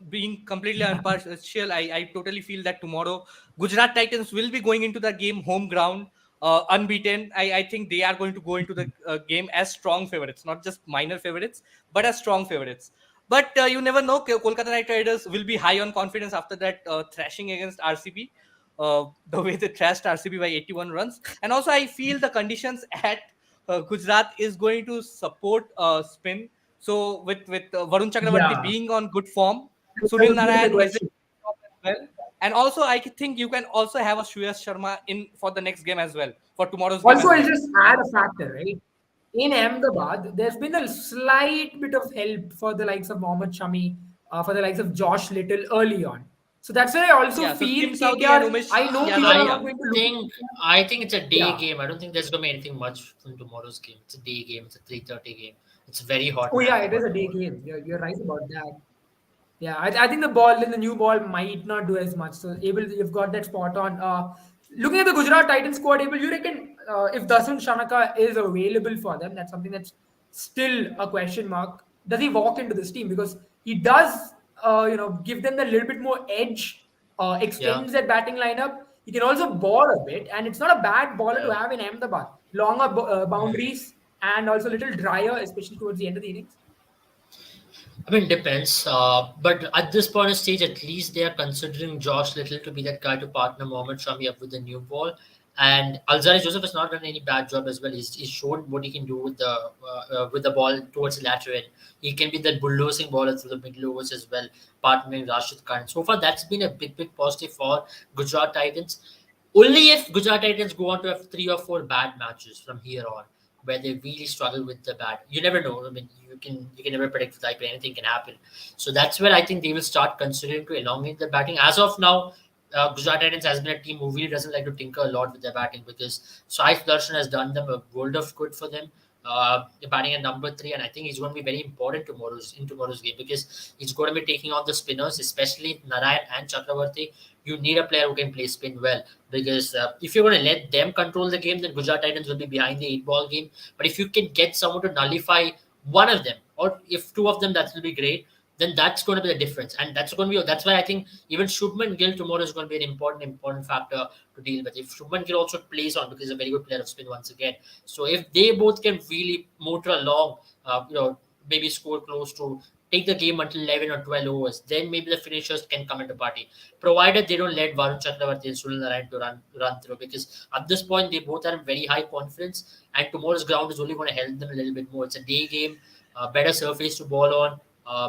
Speaker 3: being completely impartial, I totally feel that tomorrow Gujarat Titans will be going into the game home ground, unbeaten. I think they are going to go into the game as strong favorites, not just minor favorites, but as strong favorites. But you never know. Kolkata Knight Riders will be high on confidence after that thrashing against RCB. The way they thrashed RCB by 81 runs. And also, I feel the conditions at Gujarat is going to support spin. So with Varun Chakravarti
Speaker 1: Yeah,
Speaker 3: being on good form,
Speaker 1: that
Speaker 3: Sunil
Speaker 1: was going to be
Speaker 3: Narayan
Speaker 1: the
Speaker 3: is in
Speaker 1: question.
Speaker 3: form as well. And also, I think you can also have a Shreyas Sharma in for the next game as well, for tomorrow's game
Speaker 1: Also,
Speaker 3: as
Speaker 1: I'll
Speaker 3: well.
Speaker 1: just add a factor, right? In Ahmedabad, there's been a slight bit of help for the likes of Mohammad Shami, for the likes of Josh Little early on. So that's where I also
Speaker 3: Yeah, so Tim
Speaker 1: feel
Speaker 3: Saudi and
Speaker 1: KKR.
Speaker 3: Umesh
Speaker 1: I know people
Speaker 3: Yadav,
Speaker 1: are
Speaker 2: I
Speaker 3: yeah.
Speaker 1: not going to look
Speaker 2: think
Speaker 1: at
Speaker 2: I think it's a day
Speaker 1: yeah.
Speaker 2: game. I don't think there's gonna be anything much from tomorrow's game. It's a day game. It's a 3:30 game. It's very hot
Speaker 1: Oh
Speaker 2: in
Speaker 1: yeah, it is
Speaker 2: Ahmedabad
Speaker 1: a day
Speaker 2: tomorrow.
Speaker 1: game. You're right about that. Yeah, I think the ball in the new ball might not do as much. So Abel, you've got that spot on. Looking at the Gujarat Titans squad, Abel, you reckon if Dasun Shanaka is available for them, that's something that's still a question mark. Does he walk into this team because he does, give them a little bit more edge,
Speaker 2: Yeah,
Speaker 1: extends their batting lineup. He can also ball a bit, and it's not a bad baller to
Speaker 2: yeah.
Speaker 1: have in Ahmedabad. Longer boundaries and also a little drier, especially towards the end of the innings.
Speaker 2: I mean, depends. But at this point of stage, at least they are considering Josh Little to be that guy to partner Mohammad Shami up with the new ball. And Alzari Joseph has not done any bad job as well. He's shown what he can do with the ball towards the lateral end. He can be that bulldozing baller through the middle overs as well, partnering Rashid Khan. So far, that's been a big positive for Gujarat Titans. Only if Gujarat Titans go on to have 3 or 4 bad matches from here on, where they really struggle with the bat. You never know. I mean, you can never predict the type. Anything can happen. So that's where I think they will start considering to elongate the batting. As of now, Gujarat Titans has been a team who really doesn't like to tinker a lot with their batting because Saif Darshan has done them a world of good for them. Batting at number 3, and I think he's going to be very important tomorrow's game because he's going to be taking on the spinners, especially Narayan and Chakravarti. You need a player who can play spin well because if you're going to let them control the game, then Gujarat Titans will be behind the 8 ball game. But if you can get someone to nullify one of them, or if 2 of them, that will be great. Then that's going to be the difference, and that's why I think even Shubman Gill tomorrow is going to be an important factor to deal with. If Shubman Gill also plays on because he's a very good player of spin once again, so if they both can really motor along, maybe score close to take the game until 11 or 12 overs, then maybe the finishers can come into party, provided they don't let Varun Chakravarti and Sunil Narayan to run through. Because at this point, they both are in very high confidence, and tomorrow's ground is only going to help them a little bit more. It's a day game, better surface to ball on.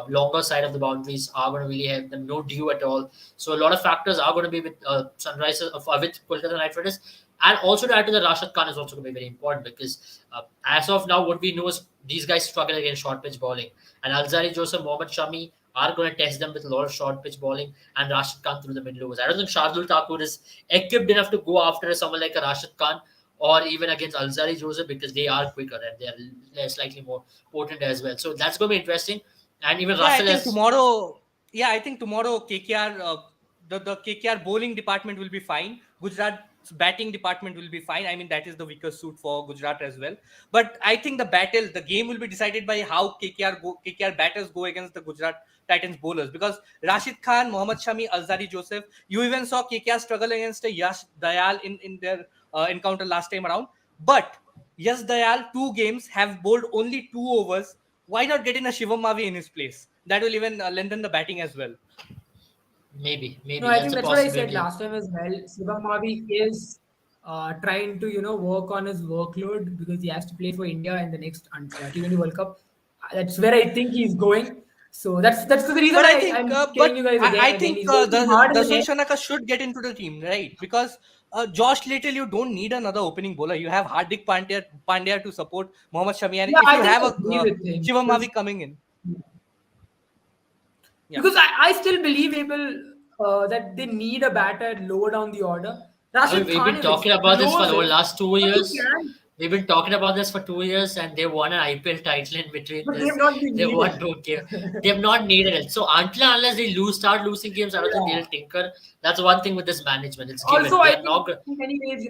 Speaker 2: Longer side of the boundaries are going to really help them. No dew at all. So a lot of factors are going to be with Sunrisers with Kolkata Knight Riders. And also to add to the, Rashid Khan is also going to be very important because as of now, what we know is these guys struggle against short pitch bowling. And Alzari Joseph, Mohammad Shami are going to test them with a lot of short pitch bowling and Rashid Khan through the middle overs. I don't think Shardul Thakur is equipped enough to go after someone like a Rashid Khan or even against Alzari Joseph because they are quicker and they are slightly more potent as well. So that's going to be interesting. And even
Speaker 3: Yeah, I
Speaker 2: Russell
Speaker 3: think
Speaker 2: has.
Speaker 3: tomorrow. Yeah, I think tomorrow KKR, the KKR bowling department will be fine. Gujarat's batting department will be fine. I mean, that is the weakest suit for Gujarat as well. But I think the game will be decided by how KKR batters go against the Gujarat Titans bowlers. Because Rashid Khan, Mohammad Shami, Alzari Joseph, you even saw KKR struggle against a Yash Dayal in their encounter last time around. But Yash Dayal, 2 games, have bowled only 2 overs. Why not get in a Shivam Mavi in his place? That will even lengthen the batting as well.
Speaker 1: No,
Speaker 2: Maybe
Speaker 1: I
Speaker 2: that's
Speaker 1: think
Speaker 2: a
Speaker 1: that's what I said
Speaker 2: possibility.
Speaker 1: last time as well. Shivam Mavi is trying to work on his workload because he has to play for India in the next T20 World Cup. That's where I think he's going. So that's the reason
Speaker 3: But I
Speaker 1: I
Speaker 3: think,
Speaker 1: I'm telling you guys again
Speaker 3: I
Speaker 1: and again.
Speaker 3: think
Speaker 1: He's working hard in
Speaker 3: the
Speaker 1: the net.
Speaker 3: Shanaka should get into the team, right? Because Josh Little, you don't need another opening bowler. You have Hardik Pandya to support Mohammad Shami, and
Speaker 1: Yeah,
Speaker 3: if
Speaker 1: I
Speaker 3: you
Speaker 1: think
Speaker 3: have
Speaker 1: I
Speaker 3: a
Speaker 1: agree with him
Speaker 3: Shivam Mavi coming in, yeah.
Speaker 1: because I still believe people that they need a batter lower down the order.
Speaker 2: I mean,
Speaker 1: Rashid
Speaker 2: we've
Speaker 1: Khan
Speaker 2: been
Speaker 1: is
Speaker 2: talking about this for over
Speaker 1: explosive,
Speaker 2: last 2 years.
Speaker 1: but he can,
Speaker 2: We've been talking about this for 2 years, and they won an IPL title in between
Speaker 1: but they have
Speaker 2: this.
Speaker 1: not been
Speaker 2: They won
Speaker 1: needed.
Speaker 2: 2 games. They have not needed it. So unless they start losing games, I don't think
Speaker 1: Yeah.
Speaker 2: they'll tinker. That's one thing with this management. It's given.
Speaker 1: Also,
Speaker 2: They
Speaker 1: I
Speaker 2: are
Speaker 1: think
Speaker 2: not.
Speaker 1: in many ways,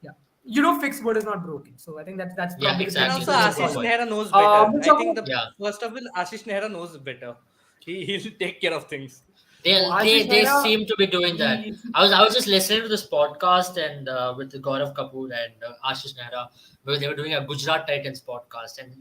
Speaker 1: yeah, you don't fix what is not broken. So I think that's
Speaker 2: Yeah,
Speaker 1: probably the
Speaker 3: And
Speaker 2: exactly.
Speaker 3: also
Speaker 1: principle
Speaker 2: That's a
Speaker 1: they
Speaker 2: good
Speaker 3: Ashish
Speaker 1: follow.
Speaker 2: point.
Speaker 3: Nehra knows better.
Speaker 1: But
Speaker 3: I think the
Speaker 2: Yeah.
Speaker 3: first of all, Ashish Nehra knows better. He'll take care of things.
Speaker 1: Ashish
Speaker 2: They
Speaker 1: Nehra,
Speaker 2: seem to be doing that.
Speaker 1: he
Speaker 2: I was just listening to this podcast and with Gaurav Kapoor and Ashish Nehra, where they were doing a Gujarat Titans podcast, and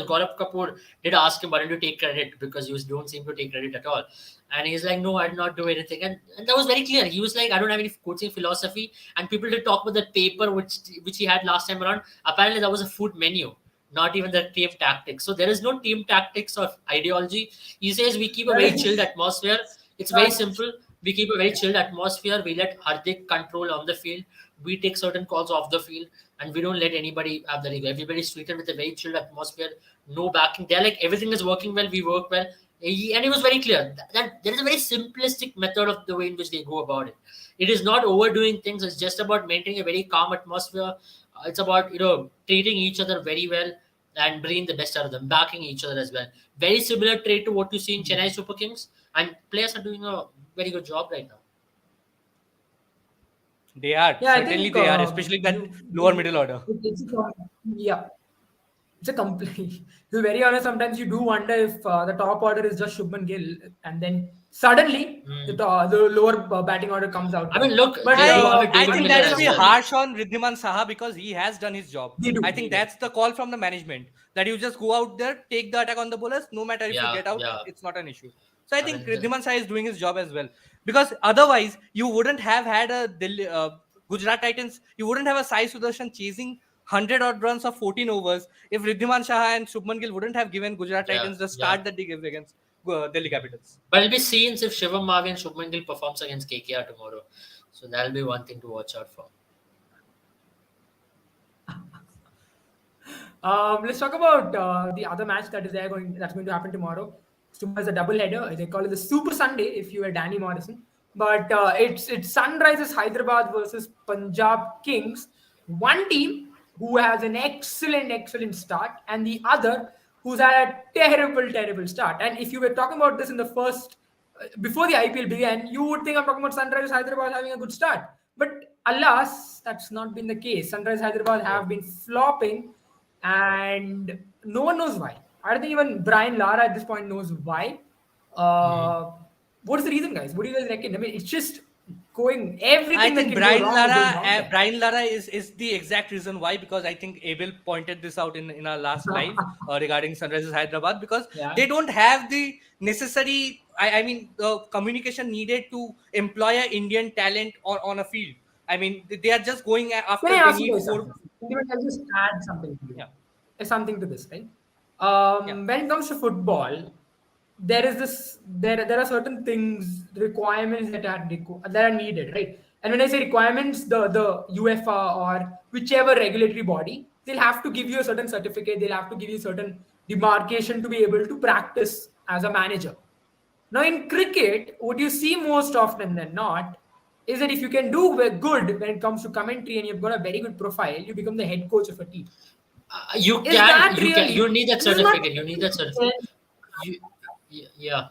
Speaker 2: Gaurav Kapoor did ask him why don't you take credit because you don't seem to take credit at all, and he's like, no, I did not do anything, and that was very clear. He was like, I don't have any coaching philosophy, and people did talk about that paper which he had last time around. Apparently, that was a food menu. Not even the team tactics. So there is no team tactics or ideology. He says we keep a
Speaker 1: that
Speaker 2: very chilled
Speaker 1: is
Speaker 2: atmosphere. It's very
Speaker 1: that
Speaker 2: simple. We keep a very chilled atmosphere. We let Hardik control on the field. We take certain calls off the field, and we don't let anybody have the ego. Everybody's treated with a very chilled atmosphere. No backing. They're like everything is working well. We work well. And he was very clear that there is a very simplistic method of the way in which they go about it. It is not overdoing things. It's just about maintaining a very calm atmosphere. It's about treating each other very well and bringing the best out of them, backing each other as well. Very similar trait to what you see in Chennai Super Kings, and players are doing a very good job right now.
Speaker 3: They are
Speaker 1: yeah. I
Speaker 3: certainly
Speaker 1: think
Speaker 3: they are, especially that
Speaker 1: you
Speaker 3: lower middle order.
Speaker 1: it's yeah. it's a complete. To be very honest, sometimes you do wonder if the top order is just Shubman Gill, and then suddenly the lower batting order comes out.
Speaker 2: I mean, look,
Speaker 1: But
Speaker 2: they do have a
Speaker 3: I
Speaker 2: David
Speaker 3: think
Speaker 2: Miller
Speaker 3: that'll
Speaker 2: as
Speaker 3: be
Speaker 2: well.
Speaker 3: harsh on Riddhiman Saha because he has done his job.
Speaker 1: they do.
Speaker 3: I think that's the call from the management that you just go out there, take the attack on the bowlers, no matter if you
Speaker 2: Yeah,
Speaker 3: get out,
Speaker 2: yeah.
Speaker 3: it's not an issue. So I
Speaker 2: I
Speaker 3: think
Speaker 2: mean,
Speaker 3: Riddhiman Saha is doing his job as well because otherwise you wouldn't have had a Gujarat Titans, you wouldn't have a Sai Sudarshan chasing 100 odd runs of 14 overs if Riddhiman Saha and Shubman Gill wouldn't have given Gujarat
Speaker 2: yeah,
Speaker 3: Titans the
Speaker 2: yeah.
Speaker 3: start that they gave against Delhi Capitals.
Speaker 2: But it'll be seen if Shivam Mavi and Shubman Gill performs against KKR tomorrow. So that'll be one thing to watch out for.
Speaker 1: Let's talk about the other match that's going to happen tomorrow. Tomorrow is a double header. They call it the Super Sunday if you are Danny Morrison. But it's Sunrisers Hyderabad versus Punjab Kings. One team who has an excellent start, and the other who's had a terrible start. And if you were talking about this in the first before the IPL began, you would think I'm talking about Sunrisers Hyderabad having a good start. But alas, that's not been the case. Sunrisers Hyderabad have been flopping, and no one knows why. I don't think even Brian Lara at this point knows why. Uh, what's the reason, guys? What do you guys reckon? I mean, it's just going
Speaker 3: I
Speaker 1: everything that
Speaker 3: think
Speaker 1: can go wrong is going wrong there.
Speaker 3: Brian Lara is the exact reason why, because I think Abel pointed this out in our last live regarding Sunrisers Hyderabad, because
Speaker 1: Yeah.
Speaker 3: they don't have the necessary, I mean, the communication needed to employ an Indian talent on a field. I mean, they are just going after
Speaker 1: Can I
Speaker 3: they
Speaker 1: ask you
Speaker 3: need
Speaker 1: guys
Speaker 3: four.
Speaker 1: something? I'll just add something to you.
Speaker 3: Yeah,
Speaker 1: Something to this, right?
Speaker 3: yeah.
Speaker 1: When it comes to football, there are certain things, requirements that are needed, right? And when I say requirements, the UEFA or whichever regulatory body, they'll have to give you a certain certificate. They'll have to give you certain demarcation to be able to practice as a manager. Now, in cricket, what you see most often than not is that if you can do good when it comes to commentary and you've got a very good profile, you become the head coach of a team.
Speaker 2: You
Speaker 1: Is
Speaker 2: can,
Speaker 1: that
Speaker 2: you can,
Speaker 1: really?
Speaker 2: you need that
Speaker 1: This is not.
Speaker 2: certificate. You need that certificate. You, yeah.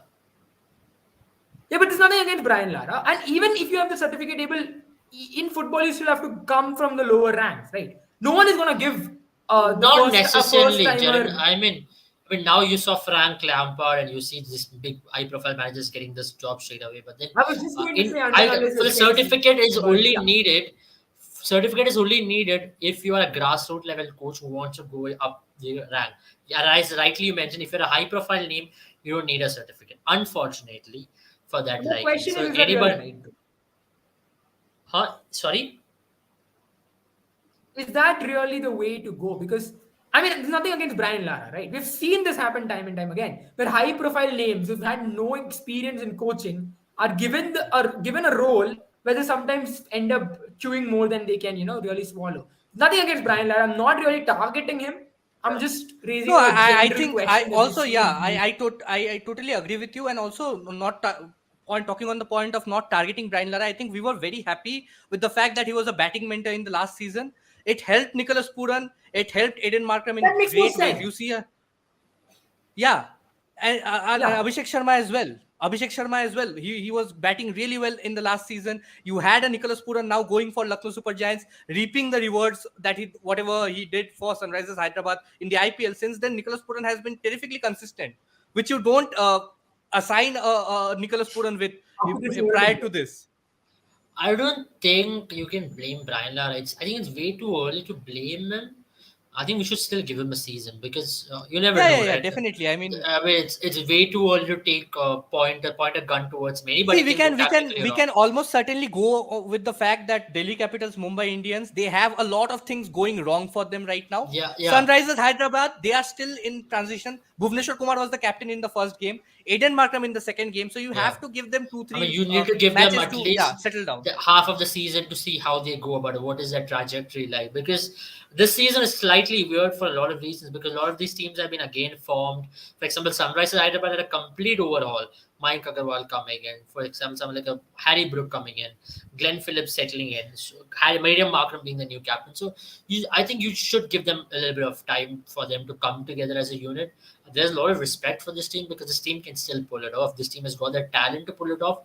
Speaker 1: Yeah, but there's nothing against Brian Lara. And even if you have the certificate able in football, you still have to come from the lower ranks, right? No one is going to give
Speaker 2: Not
Speaker 1: a first
Speaker 2: necessarily, Jaren.
Speaker 1: timer.
Speaker 2: I mean, now you saw Frank Lampard, and you see this big high-profile managers getting this job straight away. But then,
Speaker 1: I was just going to say unless
Speaker 2: for
Speaker 1: you're
Speaker 2: the
Speaker 1: Chelsea,
Speaker 2: certificate is
Speaker 1: but
Speaker 2: only
Speaker 1: yeah.
Speaker 2: needed. Certificate is only needed if you are a grassroots level coach who wants to go up the rank. Yeah, as rightly you mentioned, if you're a high-profile name, you don't need a certificate. Unfortunately, for that,
Speaker 1: The
Speaker 2: like
Speaker 1: question
Speaker 2: so
Speaker 1: is that really
Speaker 2: anybody,
Speaker 1: right?
Speaker 2: huh? Sorry.
Speaker 1: Is that really the way to go? Because I mean, there's nothing against Brian Lara, right? We've seen this happen time and time again, where high-profile names who've had no experience in coaching are given a role where they sometimes end up chewing more than they can, really swallow. Nothing against Brian Lara. I'm not really targeting him. I'm just
Speaker 3: No,
Speaker 1: raising a
Speaker 3: I
Speaker 1: general
Speaker 3: think I
Speaker 1: question that we've
Speaker 3: also,
Speaker 1: seen.
Speaker 3: yeah, I totally agree with you, and also not on talking on the point of not targeting Brian Lara. I think we were very happy with the fact that he was a batting mentor in the last season. It helped Nicholas Puran, it helped Aiden Markram
Speaker 1: That
Speaker 3: in
Speaker 1: makes more
Speaker 3: great ways. You
Speaker 1: sense.
Speaker 3: see, yeah, and
Speaker 1: Yeah.
Speaker 3: Abhishek Sharma as well. Abhishek Sharma as well. He was batting really well in the last season. You had a Nicholas Puran now going for Lucknow Super Giants, reaping the rewards that whatever he did for Sunrisers Hyderabad in the IPL. Since then, Nicholas Puran has been terrifically consistent, which you don't assign Nicholas Puran with
Speaker 1: After this year,
Speaker 3: prior to this.
Speaker 2: I don't think you can blame Brian Lara. I think it's way too early to blame him. I think we should still give him a season because you never know,
Speaker 3: Yeah,
Speaker 2: right?
Speaker 3: definitely. I mean,
Speaker 2: I mean, it's way too early to take point a gun towards me. Anybody
Speaker 3: see, we
Speaker 2: can go
Speaker 3: can we can
Speaker 2: tactically
Speaker 3: we
Speaker 2: wrong.
Speaker 3: can almost certainly go with the fact that Delhi Capitals, Mumbai Indians, they have a lot of things going wrong for them right now.
Speaker 2: Yeah, yeah.
Speaker 3: Sunrisers Hyderabad, they are still in transition. Bhuvneshwar Kumar was the captain in the first game. Aiden Markram in the second game. So you
Speaker 2: Yeah.
Speaker 3: have to give them two,
Speaker 2: I mean,
Speaker 3: three
Speaker 2: you need to give them
Speaker 3: matches
Speaker 2: at
Speaker 3: to
Speaker 2: least
Speaker 3: settle down.
Speaker 2: half of the season to see how they go about it. What is their trajectory like? Because this season is slightly weird for a lot of reasons. Because a lot of these teams have been again formed. For example, Sunrisers Hyderabad had a complete overhaul. Mike Agarwal coming in, for example, someone like a Harry Brook coming in, Glenn Phillips settling in, so Miriam Markram being the new captain. So I think you should give them a little bit of time for them to come together as a unit. There's a lot of respect for this team because this team can still pull it off. This team has got the talent to pull it off,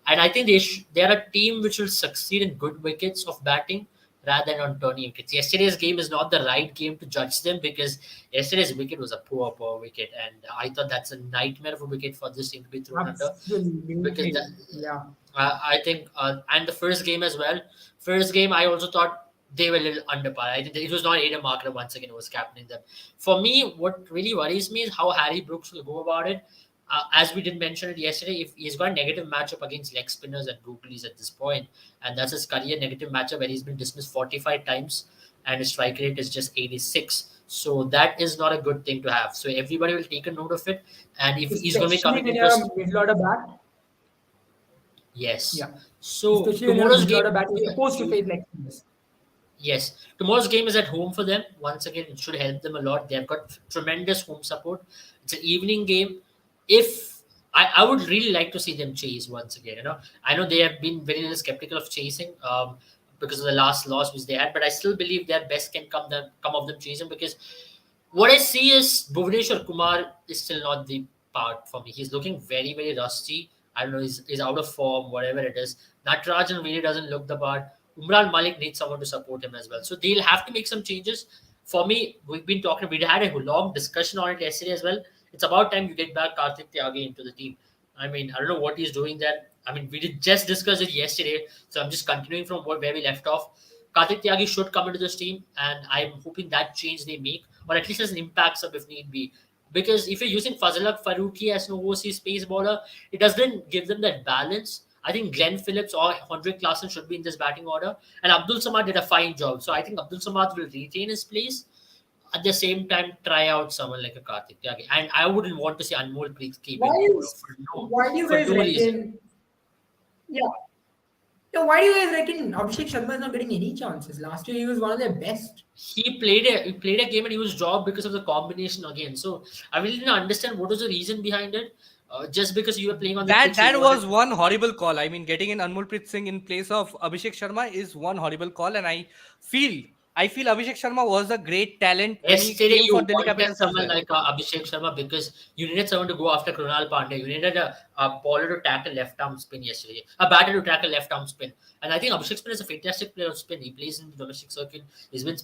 Speaker 2: and I think they are a team which will succeed in good wickets of batting rather than on turning wickets. Yesterday's game is not the right game to judge them because yesterday's wicket was a poor wicket, and I thought that's a nightmare of a wicket for this team to be thrown under because
Speaker 1: Absolutely. Yeah.
Speaker 2: I think, and the first game as well. First game, I also thought they were a little under par. I think it was not Aiden Markram once again who was captaining them. For me, what really worries me is how Harry Brooks will go about it. As we did mention it yesterday, if he's got a negative matchup against leg spinners and googlies at this point, and that's his career negative matchup where he's been dismissed 45 times and his strike rate is just 86. So that is not a good thing to have. So everybody will take a note of it. And if he's going to be
Speaker 1: Especially
Speaker 2: coming
Speaker 1: when
Speaker 2: into
Speaker 1: you're a middle order bat.
Speaker 2: yes.
Speaker 1: Yeah.
Speaker 2: So
Speaker 1: Especially when you're a
Speaker 2: tomorrow's
Speaker 1: middle
Speaker 2: game,
Speaker 1: order bat, you're supposed to face like this.
Speaker 2: yes, tomorrow's game is at home for them. Once again, it should help them a lot. They've got tremendous home support. It's an evening game. If I would really like to see them chase once again. I know they have been very little skeptical of chasing because of the last loss which they had, but I still believe their best can come of them chasing because what I see is Bhuvneshwar Kumar is still not the part for me. He's looking very rusty. I don't know, he's out of form, whatever it is. Natarajan really doesn't look the part. Umran Malik needs someone to support him as well. So they'll have to make some changes. For me, we had a long discussion on it yesterday as well. It's about time you get back Karthik Tyagi into the team. I mean, I don't know what he's doing there. I mean, we did just discuss it yesterday, so I'm just continuing from where we left off. Karthik Tyagi should come into this team, and I'm hoping that change they make, or at least as an impact sub if need be. Because if you're using Fazalak Faruqi as an overseas pace bowler, it doesn't give them that balance. I think Glenn Phillips or Hendrik Klaasen should be in this batting order, and Abdul Samad did a fine job. So I think Abdul Samad will retain his place. At the same time, try out someone like a Karthik Tyagi. And I wouldn't want to see Anmol Preet keep
Speaker 1: Why
Speaker 2: in the order
Speaker 1: is why do you
Speaker 2: for
Speaker 1: guys
Speaker 2: no reason.
Speaker 1: reckon? Yeah. Yeah, why do you guys reckon Abhishek Sharma is not getting any chances? Last year he was one of their best.
Speaker 2: He played a game and he was dropped because of the combination again. So I really didn't understand what was the reason behind it. Just because you were playing on the pitch, you
Speaker 3: That
Speaker 2: wanted.
Speaker 3: was one horrible call. I mean, getting in Anmolpreet Singh in place of Abhishek Sharma is one horrible call, and feel I feel Abhishek Sharma was a great talent when he
Speaker 2: Yesterday,
Speaker 3: came
Speaker 2: you
Speaker 3: for Delhi
Speaker 2: wanted
Speaker 3: Capitals as
Speaker 2: someone
Speaker 3: well.
Speaker 2: like Abhishek Sharma because you needed someone to go after Krunal Pandey. You needed a bowler to tackle left arm spin yesterday, a batter to tackle left arm spin. And I think Abhishek Spin is a fantastic player of spin. He plays in the domestic circuit. He's been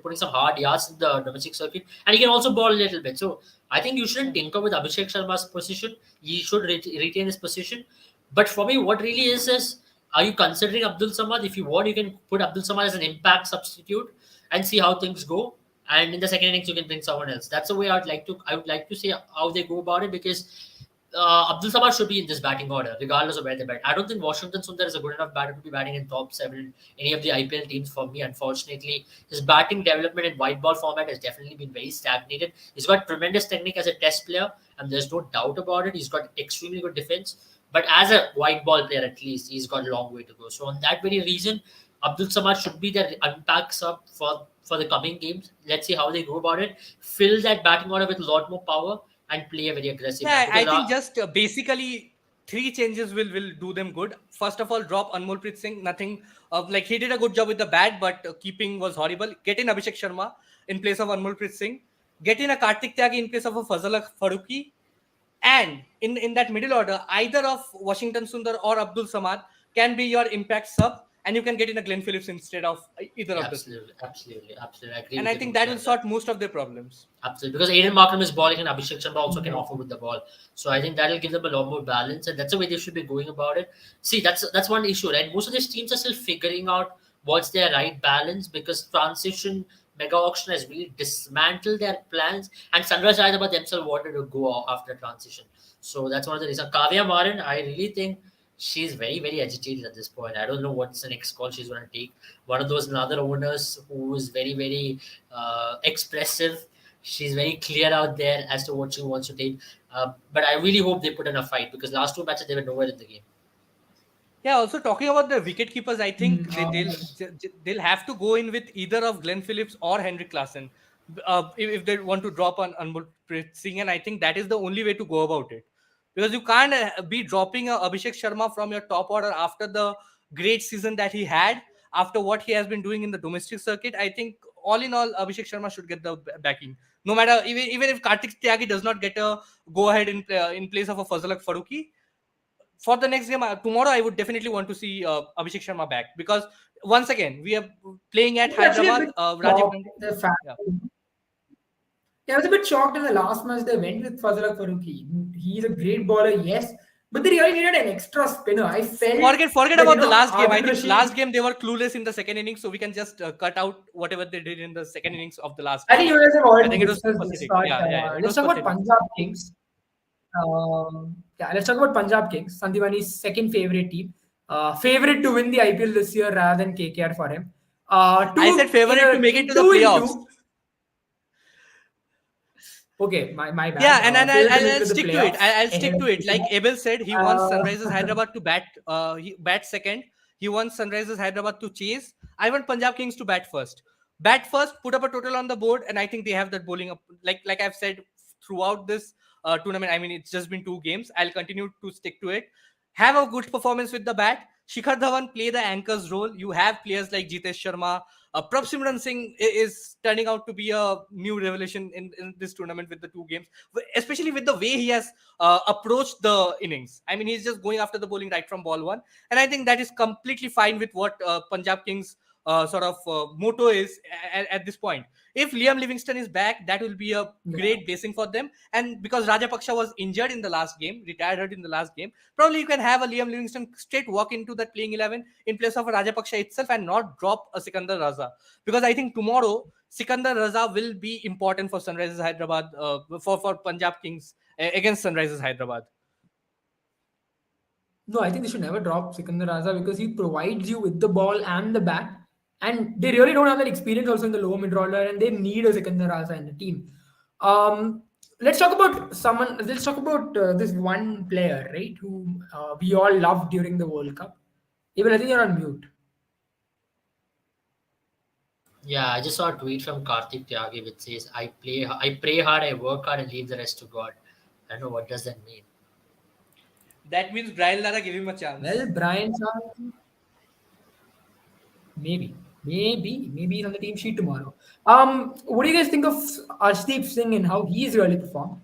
Speaker 2: putting some hard yards in the domestic circuit, and he can also bowl a little bit. So I think you shouldn't tinker with Abhishek Sharma's position. He should retain his position. But for me, what really is are you considering Abdul Samad? If you want, you can put Abdul Samad as an impact substitute and see how things go. And in the second innings, you can bring someone else. That's the way I would like to say how they go about it because Abdul Samad should be in this batting order, regardless of where they bat. I don't think Washington Sundar is a good enough batter to be batting in top seven in any of the IPL teams for me, unfortunately. His batting development in white ball format has definitely been very stagnated. He's got tremendous technique as a test player, and there's no doubt about it. He's got extremely good defense. But as a white ball player, at least, he's got a long way to go. So, on that very reason, Abdul Samad should be the unpack sub for the coming games. Let's see how they go about it. Fill that batting order with a lot more power and play a very aggressive
Speaker 3: Yeah,
Speaker 2: batting.
Speaker 3: I
Speaker 2: Because
Speaker 3: think just basically three changes will do them good. First of all, drop Anmolpreet Singh. Nothing like he did a good job with the bat, but keeping was horrible. Get in Abhishek Sharma in place of Anmolpreet Singh. Get in a Karthik Tyagi in place of a Fazal Faruqi. And in that middle order, either of Washington Sundar or Abdul Samad can be your impact sub, and you can get in a Glenn Phillips instead of either of the two.
Speaker 2: absolutely. I agree
Speaker 3: And
Speaker 2: with
Speaker 3: I
Speaker 2: you
Speaker 3: think
Speaker 2: totally
Speaker 3: that will
Speaker 2: on that.
Speaker 3: sort most of their problems.
Speaker 2: Absolutely, because Aiden Markram is bowling and Abhishek Sharma also can
Speaker 1: Yeah.
Speaker 2: offer with the ball. So I think that'll give them a lot more balance, and that's the way they should be going about it. See, that's one issue, right? Most of these teams are still figuring out what's their right balance because transition mega auction has really dismantled their plans, and Sunrise Hyderabad themselves wanted to go after transition. So that's one of the reasons. Kavya Maran, I really think she's very agitated at this point. I don't know what's the next call she's going to take. One of those another owners who is very expressive. She's very clear out there as to what she wants to take. But I really hope they put in a fight because last two matches they were nowhere in the game.
Speaker 3: Yeah. Also talking about the wicket keepers, I think
Speaker 1: Mm,
Speaker 3: they'll have to go in with either of Glenn Phillips or Hendrik Klaasen if they want to drop on Anmolpreet Singh, and I think that is the only way to go about it because you can't be dropping Abhishek Sharma from your top order after the great season that he had, after what he has been doing in the domestic circuit. I think all in all, Abhishek Sharma should get the backing. No matter even if Kartik Tyagi does not get a go ahead in place of a Fazalak Faruqi, for the next game tomorrow, I would definitely want to see Abhishek Sharma back because once again, we are playing at
Speaker 1: I was actually a
Speaker 3: Hyderabad.
Speaker 1: bit
Speaker 3: Rajiv
Speaker 1: shocked
Speaker 3: Gandhi.
Speaker 1: the fact.
Speaker 3: Yeah.
Speaker 1: Yeah, I was a bit shocked in the last match they went with Fazlak Farooqi. He's a great bowler, yes, but they really needed an extra spinner. I felt
Speaker 3: Forget
Speaker 1: that
Speaker 3: about the last game. I
Speaker 1: Adil
Speaker 3: think
Speaker 1: Rashid.
Speaker 3: last game they were clueless in the second innings, so we can just cut out whatever they did in the second innings of the last
Speaker 1: I
Speaker 3: game.
Speaker 1: think you guys have
Speaker 3: I
Speaker 1: already
Speaker 3: think it was
Speaker 1: discussed this,
Speaker 3: pathetic.
Speaker 1: but
Speaker 3: Yeah. It
Speaker 1: let's
Speaker 3: was
Speaker 1: talk about
Speaker 3: pathetic.
Speaker 1: Punjab Kings. Yeah, let's talk about Punjab Kings, Sandivani's second favorite team. Favorite to win the IPL this year rather than KKR for him.
Speaker 3: I said favorite to make it to the
Speaker 1: Two
Speaker 3: playoffs.
Speaker 1: into. Okay, my
Speaker 3: Yeah,
Speaker 1: bad.
Speaker 3: and
Speaker 1: Favorite to
Speaker 3: I'll
Speaker 1: win with the
Speaker 3: stick to it.
Speaker 1: playoffs
Speaker 3: I'll
Speaker 1: ahead
Speaker 3: stick
Speaker 1: of
Speaker 3: to it. Like
Speaker 1: KKR.
Speaker 3: Abel said, he wants Sunrisers
Speaker 1: Uh,
Speaker 3: Hyderabad to bat. He bat second. He wants Sunrisers Hyderabad to chase. I want Punjab Kings to bat first. Bat first, put up a total on the board, and I think they have that bowling up. Like I've said throughout this tournament. I mean, it's just been 2 games. I'll continue to stick to it. Have a good performance with the bat. Shikhar Dhawan play the anchor's role. You have players like Jitesh Sharma. Prabh Simran Singh is turning out to be a new revelation in this tournament with the 2 games, especially with the way he has approached the innings. I mean, he's just going after the bowling right from ball one, and I think that is completely fine with what Punjab Kings sort of motto is at this point. If Liam Livingston is back, that will be a
Speaker 1: yeah.
Speaker 3: great basing for them. And because Rajapaksha was injured in the last game, retired hurt in the last game, probably you can have a Liam Livingston straight walk into that playing 11 in place of a Rajapaksha itself and not drop a Sikandar Raza. Because I think tomorrow Sikandar Raza will be important for Sunrisers Hyderabad, for Punjab Kings against Sunrisers Hyderabad.
Speaker 1: No, I think they should never drop Sikandar Raza because he provides you with the ball and the bat. And they really don't have that experience also in the lower mid order, and they need a Sikandar Raza in the team. Um, let's talk about someone. Let's talk about this one player, right? Who we all loved during the World Cup. Even I think you're on mute.
Speaker 2: Yeah, I just saw a tweet from Karthik Tyagi which says, I pray hard, I work hard, and leave the rest to God." I don't know what does that mean.
Speaker 3: That means Brian Lara give him a chance.
Speaker 1: Well, Brian, maybe he's on the team sheet tomorrow. What do you guys think of Arshdeep Singh and how he's really performed?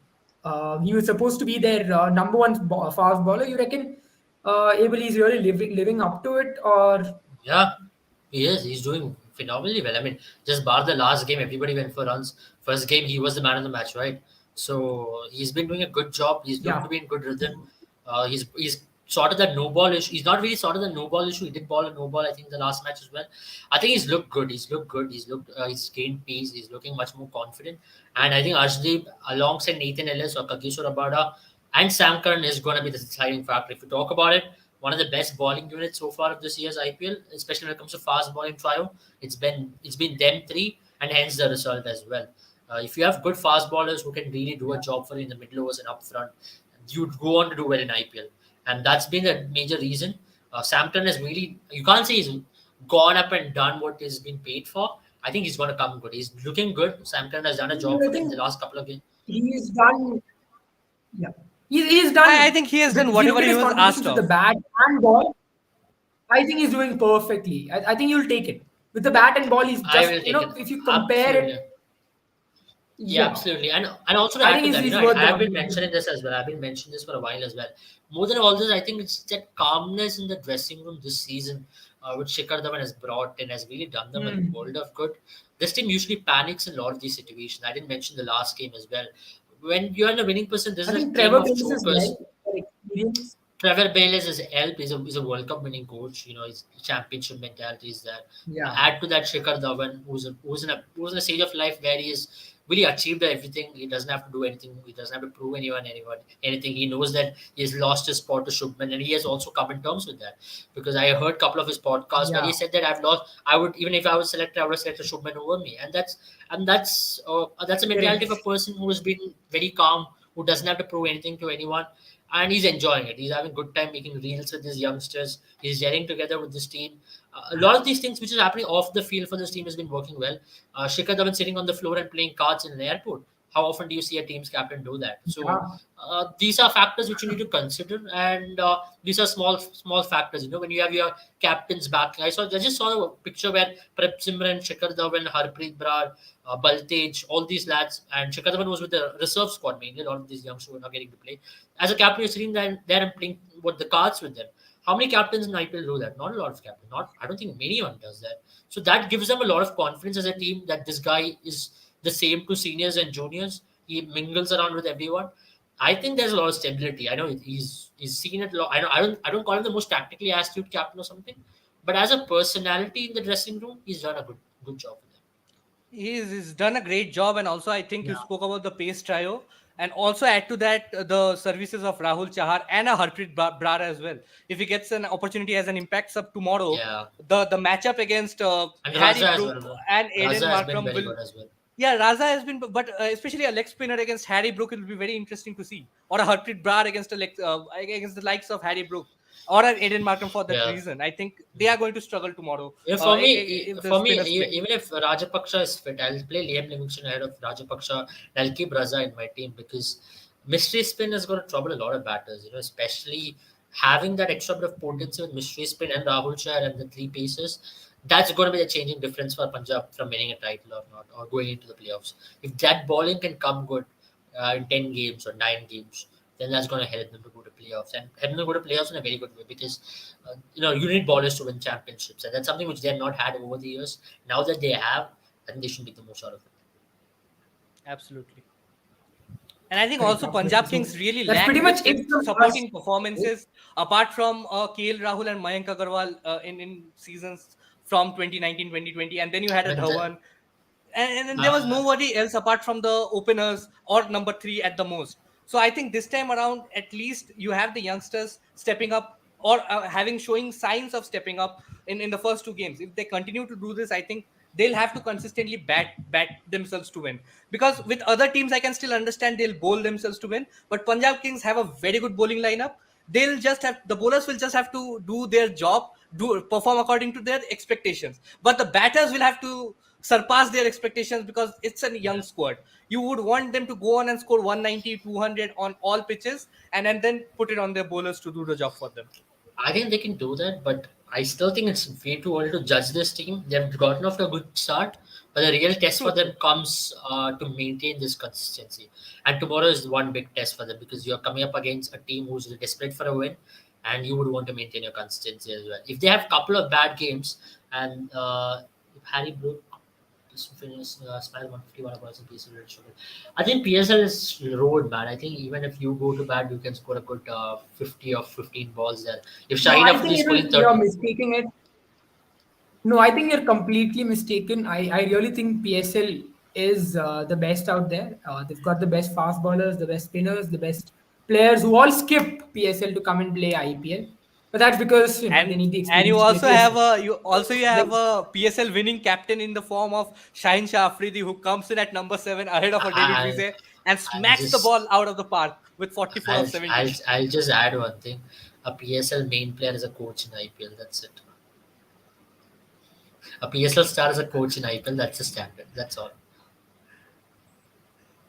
Speaker 1: He was supposed to be their number one fast bowler. You reckon Abel is really living up to it, or
Speaker 2: Yeah, he is. He's doing phenomenally well. I mean, just bar the last game, everybody went for runs. First game, he was the man of the match, right? So he's been doing a good job. He's looked
Speaker 1: yeah?
Speaker 2: to be in good rhythm. He's sorted that no ball issue. He's not really sorted the no ball issue. He did ball a no ball, I think, the last match as well. I think he's looked good. He's looked good. He's gained pace. He's looking much more confident. And I think Arshdeep, alongside Nathan Ellis or Kakishwar Abada and Sam Curran, is going to be the deciding factor. If you talk about it, one of the best bowling units so far of this year's IPL, especially when it comes to fast bowling trio. It's been them three, and hence the result as well. If you have good fast bowlers who can really do a job for you in the middle overs and up front, you'd go on to do well in IPL, and that's been a major reason. Sampton has really, you can't say he's gone up and done what he's been paid for. I think he's going to come good. He's looking good. Sampton has done a job
Speaker 1: I
Speaker 2: for me in
Speaker 1: think
Speaker 2: the last couple of games.
Speaker 1: he's done. Yeah, he's
Speaker 3: I
Speaker 1: done.
Speaker 3: think he has
Speaker 1: With,
Speaker 3: done
Speaker 1: if you look
Speaker 3: whatever
Speaker 1: at
Speaker 3: he
Speaker 1: his
Speaker 3: was
Speaker 1: contributions
Speaker 3: asked
Speaker 1: with the
Speaker 3: of.
Speaker 1: bat and ball, I think he's doing perfectly. I think you'll take it with the bat and ball. He's
Speaker 2: I
Speaker 1: just
Speaker 2: will take it.
Speaker 1: if you compare
Speaker 2: Absolutely.
Speaker 1: it,
Speaker 2: Yeah,
Speaker 1: yeah,
Speaker 2: absolutely. And also to
Speaker 1: I
Speaker 2: add
Speaker 1: think
Speaker 2: to
Speaker 1: he's,
Speaker 2: that,
Speaker 1: he's
Speaker 2: I
Speaker 1: worth the
Speaker 2: have been
Speaker 1: contribution.
Speaker 2: mentioning this as well. I've been mentioning this for a while as well. More than all this, I think it's that calmness in the dressing room this season, which Shikhar Dhawan has brought and has really done them a
Speaker 1: Hmm.
Speaker 2: world of good. This team usually panics in a lot of these situations. I didn't mention the last game as well. When you're in a winning position, this
Speaker 1: I
Speaker 2: is a
Speaker 1: think
Speaker 2: game
Speaker 1: Trevor
Speaker 2: of
Speaker 1: Pace as
Speaker 2: chokers.
Speaker 1: well. For experience.
Speaker 2: Trevor Bayliss is help. He's a World Cup winning coach. His championship mentality is there.
Speaker 1: Yeah.
Speaker 2: Add to that Shikhar Dhawan, who's in a stage of life where he is really achieved everything. He doesn't have to do anything. He doesn't have to prove anyone anything. He knows that he has lost his spot to Shubman, and he has also come in terms with that. Because I heard a couple of his podcasts where
Speaker 1: Yeah.
Speaker 2: he said that I've lost. I would, even if I was selected, I would have selected Shubman over me, and that's a mentality of a
Speaker 1: Correct.
Speaker 2: person who has been very calm, who doesn't have to prove anything to anyone, and he's enjoying it. He's having a good time making reels with his youngsters. He's gelling together with this team. A lot of these things which is happening off the field for this team has been working well. Shikhar Dhawan sitting on the floor and playing cards in an airport. How often do you see a team's captain do that? So
Speaker 1: Yeah.
Speaker 2: these are factors which you need to consider, and these are small factors. When you have your captains back, I just saw a picture where Prep Simran, Shikhar Dhawan, Harpreet Brar, Baltej, all these lads, and Shikhar Dhawan was with the reserve squad mainly. A lot of these youngsters were not getting to play. As a captain, you're sitting there and playing what the cards with them. How many captains in IPL do that? Not a lot of captains. Not, I don't think anyone does that. So that gives them a lot of confidence as a team that this guy is the same to seniors and juniors. He mingles around with everyone. I think there's a lot of stability. I know he's seen it a lot. I don't call him the most tactically astute captain or something, but as a personality in the dressing room, he's done a good job with them.
Speaker 3: He's done a great job, and also I think you
Speaker 2: Yeah,
Speaker 3: spoke about the pace trio, and also add to that the services of Rahul Chahar and a Harpreet Brar as well. If he gets an opportunity as an impact sub tomorrow,
Speaker 2: yeah,
Speaker 3: the matchup against
Speaker 2: and
Speaker 3: Harry
Speaker 2: Raza as
Speaker 3: Brook
Speaker 2: well.
Speaker 3: and Aiden
Speaker 2: Raza has been
Speaker 3: Markram
Speaker 2: very
Speaker 3: will.
Speaker 2: good as well.
Speaker 3: Yeah, Raza has been, but especially a leg spinner against Harry Brook, it will be very interesting to see, or a Harpreet Brar against against the likes of Harry Brook or an Aiden Markram for that
Speaker 2: Yeah.
Speaker 3: reason. I think they are going to struggle tomorrow.
Speaker 2: Yeah, for me,
Speaker 3: If the spinners play.
Speaker 2: even if Rajapaksha is fit, I'll play Liam Livingston ahead of Rajapaksha. And I'll keep Raza in my team because mystery spin is going to trouble a lot of batters. Especially having that extra bit of potency with mystery spin and Rahul Chahar and the three paces. That's going to be the changing difference for Punjab from winning a title or not, or going into the playoffs. If that bowling can come good in 10 games or 9 games, then that's going to help them to go to playoffs and help them to go to playoffs in a very good way because you need ballers to win championships, and that's something which they have not had over the years. Now that they have, I think they should make the most out of it.
Speaker 3: Absolutely. And I think
Speaker 1: Correct,
Speaker 3: also
Speaker 1: absolutely.
Speaker 3: Punjab
Speaker 1: So
Speaker 3: Kings really
Speaker 1: that's pretty
Speaker 3: lacked
Speaker 1: much
Speaker 3: with
Speaker 1: it from us.
Speaker 3: supporting performances apart from KL Rahul and Mayank Agarwal in seasons from 2019, 2020. And then you had a
Speaker 2: But
Speaker 3: Dhawan. And then there was
Speaker 2: uh,
Speaker 3: nobody else apart from the openers or number three at the most. So I think this time around, at least you have the youngsters stepping up or having showing signs of stepping up in the first two games. If they continue to do this, I think they'll have to consistently bat themselves to win. Because with other teams, I can still understand they'll bowl themselves to win. But Punjab Kings have a very good bowling lineup. They'll just have the bowlers will just have to do their job, do perform according to their expectations. But the batters will have to surpass their expectations because it's a young
Speaker 2: yeah,
Speaker 3: squad. You would want them to go on and score 190, 200 on all pitches and then put it on their bowlers to do the job for them.
Speaker 2: I think they can do that, but I still think it's way too early to judge this team. They've gotten off to a good start, but the real test
Speaker 3: True,
Speaker 2: for them
Speaker 3: true.
Speaker 2: comes to maintain this consistency. And tomorrow is one big test for them because you're coming up against a team who's desperate for a win, and you would want to maintain your consistency as well. If they have a couple of bad games, and if Harry Brook just finished smile 151 across the PSL red sugar. I think PSL is road, man. I think even if you go to bat, you can score a good 50 or 15 balls there. If
Speaker 1: No,
Speaker 2: Shaheen
Speaker 1: I
Speaker 2: Afridi
Speaker 1: think
Speaker 2: is scoring
Speaker 1: you're
Speaker 2: 30,
Speaker 1: mistaking it. No, I think you're completely mistaken. I really think PSL is the best out there. They've got the best fast bowlers, the best spinners, the best players who all skip PSL to come and play IPL. But that's because they need the
Speaker 3: And you
Speaker 1: experience to play
Speaker 3: also have
Speaker 1: PSL.
Speaker 3: you have
Speaker 1: They,
Speaker 3: a PSL winning captain in the form of Shaheen Shah Afridi, who comes in at number 7 ahead of a David
Speaker 2: I'll,
Speaker 3: Wiese and
Speaker 2: I'll
Speaker 3: smacks the
Speaker 2: just
Speaker 3: ball out of the park with 44 of 70.
Speaker 2: I'll just add one thing. A PSL main player is a coach in IPL. That's it. A PSL star is a coach in IPL. That's the standard. That's all.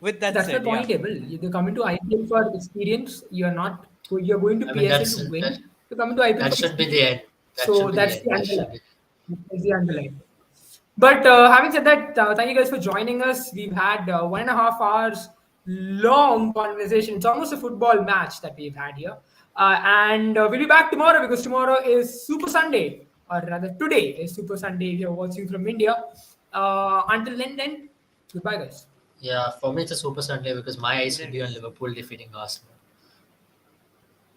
Speaker 3: With that
Speaker 1: that's the
Speaker 3: said, yeah.
Speaker 1: point, Abel. You're coming to IPL for experience. You're not. You're going to
Speaker 2: I mean,
Speaker 1: PSL to win. You're coming to IPL
Speaker 2: that
Speaker 1: for
Speaker 2: should be the
Speaker 1: experience.
Speaker 2: end. That
Speaker 1: So
Speaker 2: should be the
Speaker 1: that's
Speaker 2: end.
Speaker 1: the
Speaker 2: That should
Speaker 1: underline.
Speaker 2: be.
Speaker 1: That's the underline. But having said that, thank you guys for joining us. We've had 1.5 hours long conversation. It's almost a football match that we've had here. And we'll be back tomorrow because tomorrow is Super Sunday, or rather, today is Super Sunday if you're watching from India. Until then, goodbye, guys.
Speaker 2: Yeah, for me it's a super Sunday because my eyes will be on
Speaker 3: It is.
Speaker 2: Liverpool defeating Arsenal.